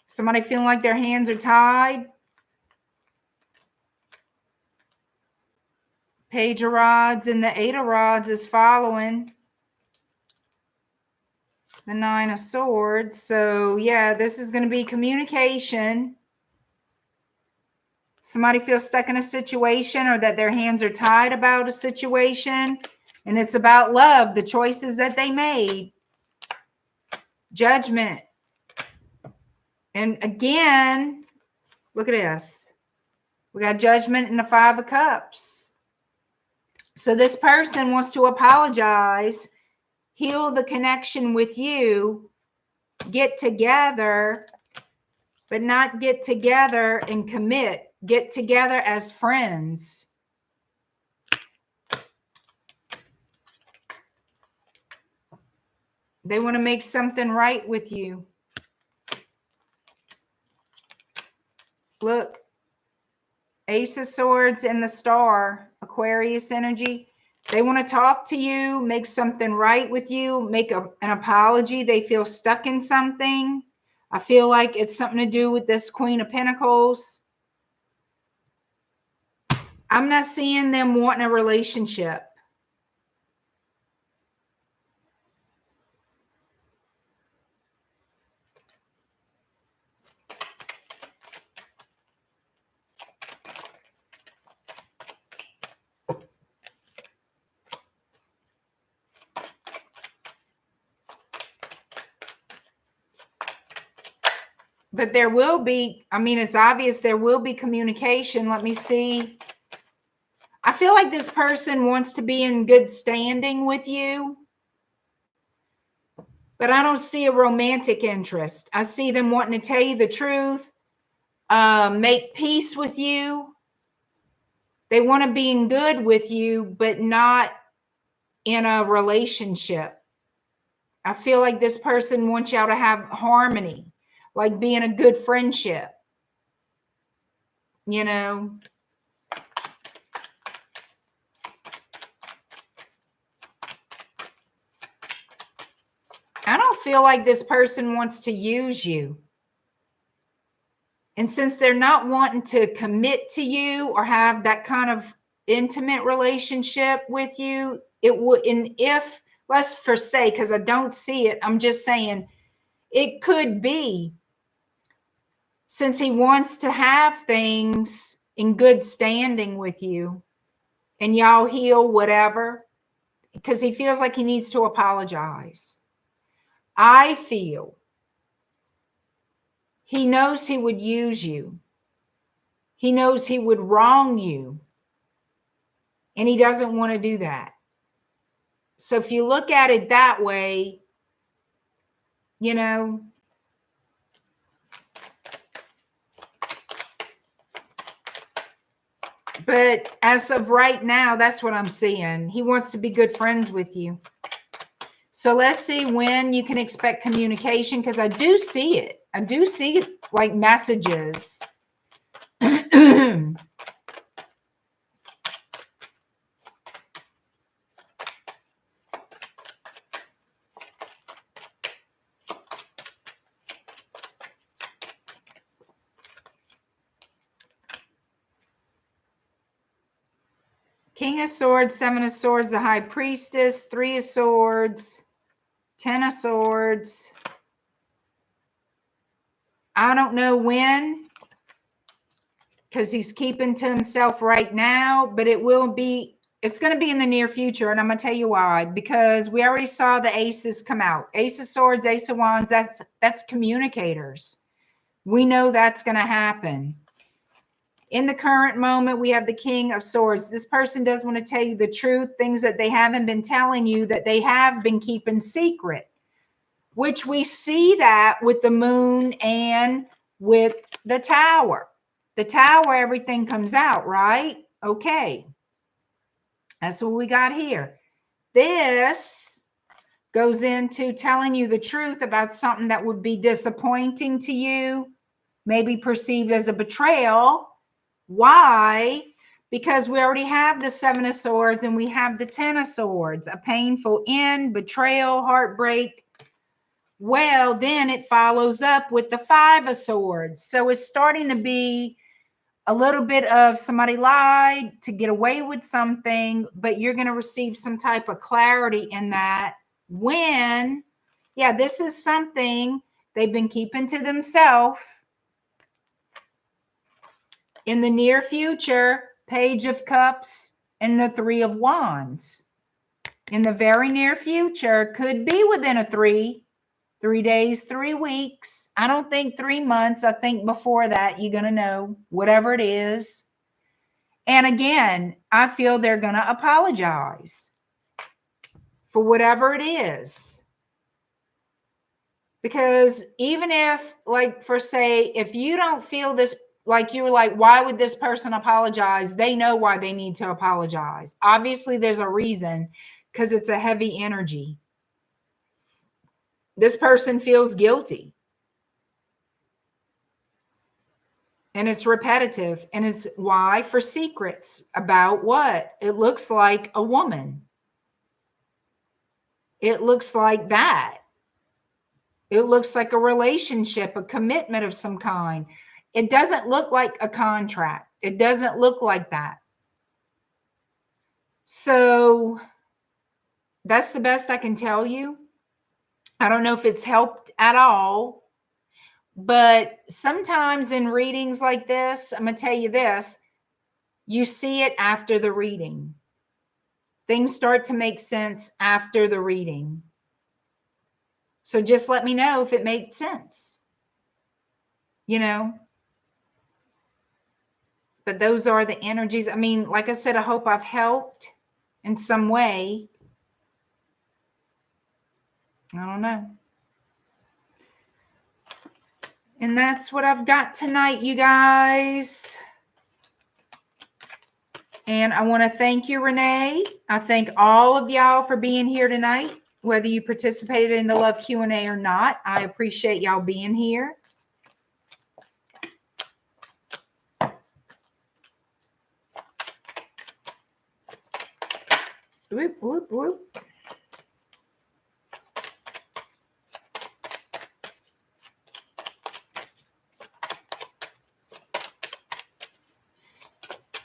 Somebody feeling like their hands are tied. Page of Rods and the Eight of Rods is following. The Nine of Swords. So, yeah, this is going to be communication. Somebody feels stuck in a situation or that their hands are tied about a situation. And it's about love, the choices that they made. Judgment. And again, look at this. We got Judgment and the Five of Cups. So this person wants to apologize, heal the connection with you, get together, but not get together and commit. Get together as friends. They want to make something right with you. Look, Ace of Swords and the Star, Aquarius energy. They want to talk to you, make something right with you, make an apology. They feel stuck in something. I feel like it's something to do with this Queen of Pentacles. I'm not seeing them wanting a relationship. But there will be, I mean, it's obvious there will be communication. Let me see. I feel like this person wants to be in good standing with you, but I don't see a romantic interest. I see them wanting to tell you the truth, make peace with you. They want to be in good with you, but not in a relationship. I feel like this person wants y'all to have harmony, like be in a good friendship. You know, I don't feel like this person wants to use you. And since they're not wanting to commit to you or have that kind of intimate relationship with you, it would, and if, let's for say, because I don't see it, I'm just saying it could be, since he wants to have things in good standing with you and y'all heal whatever, because he feels like he needs to apologize. I feel he knows he would use you. He knows he would wrong you. And he doesn't want to do that. So if you look at it that way, you know, but as of right now, that's what I'm seeing. He wants to be good friends with you. So let's see when you can expect communication, because I do see it. I do see like messages. King of Swords, Seven of Swords, the High Priestess, Three of Swords, Ten of Swords. I don't know when, because he's keeping to himself right now, but it will be, it's going to be in the near future. And I'm going to tell you why, because we already saw the aces come out. Ace of Swords, Ace of Wands, that's communicators. We know that's going to happen. In the current moment, we have the King of Swords. This person does want to tell you the truth, things that they haven't been telling you, that they have been keeping secret, which we see that with the Moon and with the Tower. The Tower, everything comes out, right? Okay. That's what we got here. This goes into telling you the truth about something that would be disappointing to you, maybe perceived as a betrayal. Why? Because we already have the Seven of Swords and we have the Ten of Swords, a painful end, betrayal, heartbreak. Well, then it follows up with the Five of Swords. So it's starting to be a little bit of somebody lied to get away with something, but you're going to receive some type of clarity in that when, yeah, this is something they've been keeping to themselves. In the near future, Page of Cups and the Three of Wands. In the very near future, could be within a 3 days, 3 weeks. I don't think 3 months. I think before that, you're going to know whatever it is. And again, I feel they're going to apologize for whatever it is. Because even if, like, for say, if you don't feel this, like you were like, why would this person apologize? They know why they need to apologize. Obviously, there's a reason, because it's a heavy energy. This person feels guilty. And it's repetitive. And it's why? For secrets about what? It looks like a woman. It looks like that. It looks like a relationship, a commitment of some kind. It doesn't look like a contract. It doesn't look like that. So that's the best I can tell you. I don't know if it's helped at all, but sometimes in readings like this, I'm going to tell you this, you see it after the reading. Things start to make sense after the reading. So just let me know if it made sense. You know? But those are the energies. I mean, like I said, I hope I've helped in some way. I don't know. And that's what I've got tonight, you guys. And I want to thank you, Renee. I thank all of y'all for being here tonight, whether you participated in the Love Q&A or not. I appreciate y'all being here. Whoop, whoop, whoop.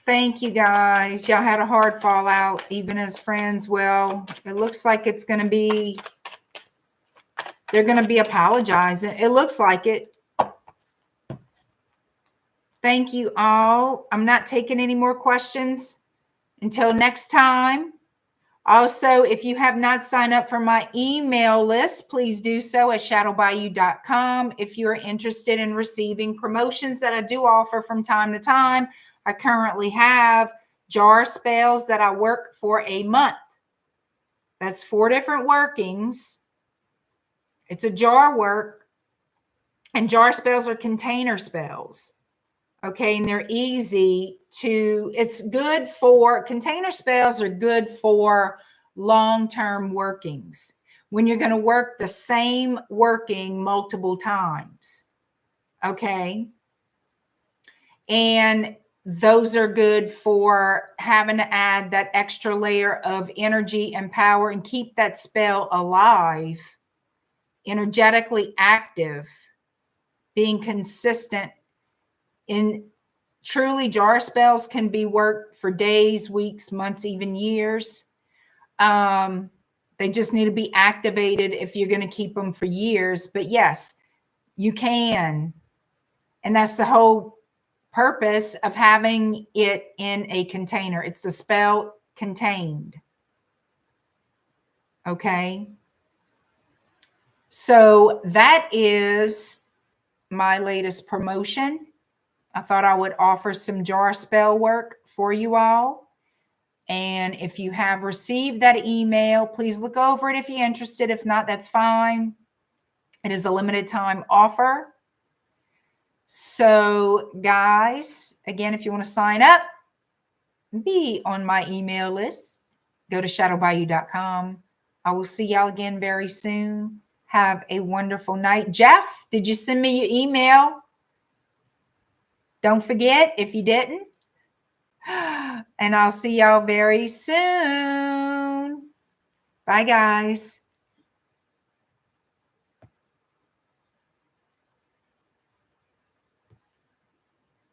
Thank you, guys. Y'all had a hard fallout, even as friends. Well, it looks like it's going to be, they're going to be apologizing. It looks like it. Thank you all. I'm not taking any more questions until next time. Also, if you have not signed up for my email list, please do so at shadowbayou.com. If you're interested in receiving promotions that I do offer from time to time, I currently have jar spells that I work for a month. That's 4 different workings. It's a jar work, and jar spells are container spells. Okay, and they're easy to, it's good for, container spells are good for long-term workings when you're going to work the same working multiple times. Okay, and those are good for having to add that extra layer of energy and power and keep that spell alive, energetically active, being consistent. In truly, jar spells can be worked for days, weeks, months, even years. They just need to be activated if you're going to keep them for years. But yes, you can. And that's the whole purpose of having it in a container. It's the spell contained. Okay. So that is my latest promotion. I thought I would offer some jar spell work for you all. And if you have received that email, please look over it if you're interested. If not, that's fine. It is a limited time offer. So guys, again, if you want to sign up, be on my email list, go to shadowbayou.com. I will see y'all again very soon. Have a wonderful night. Jeff, did you send me your email? Don't forget if you didn't. And I'll see y'all very soon. Bye, guys.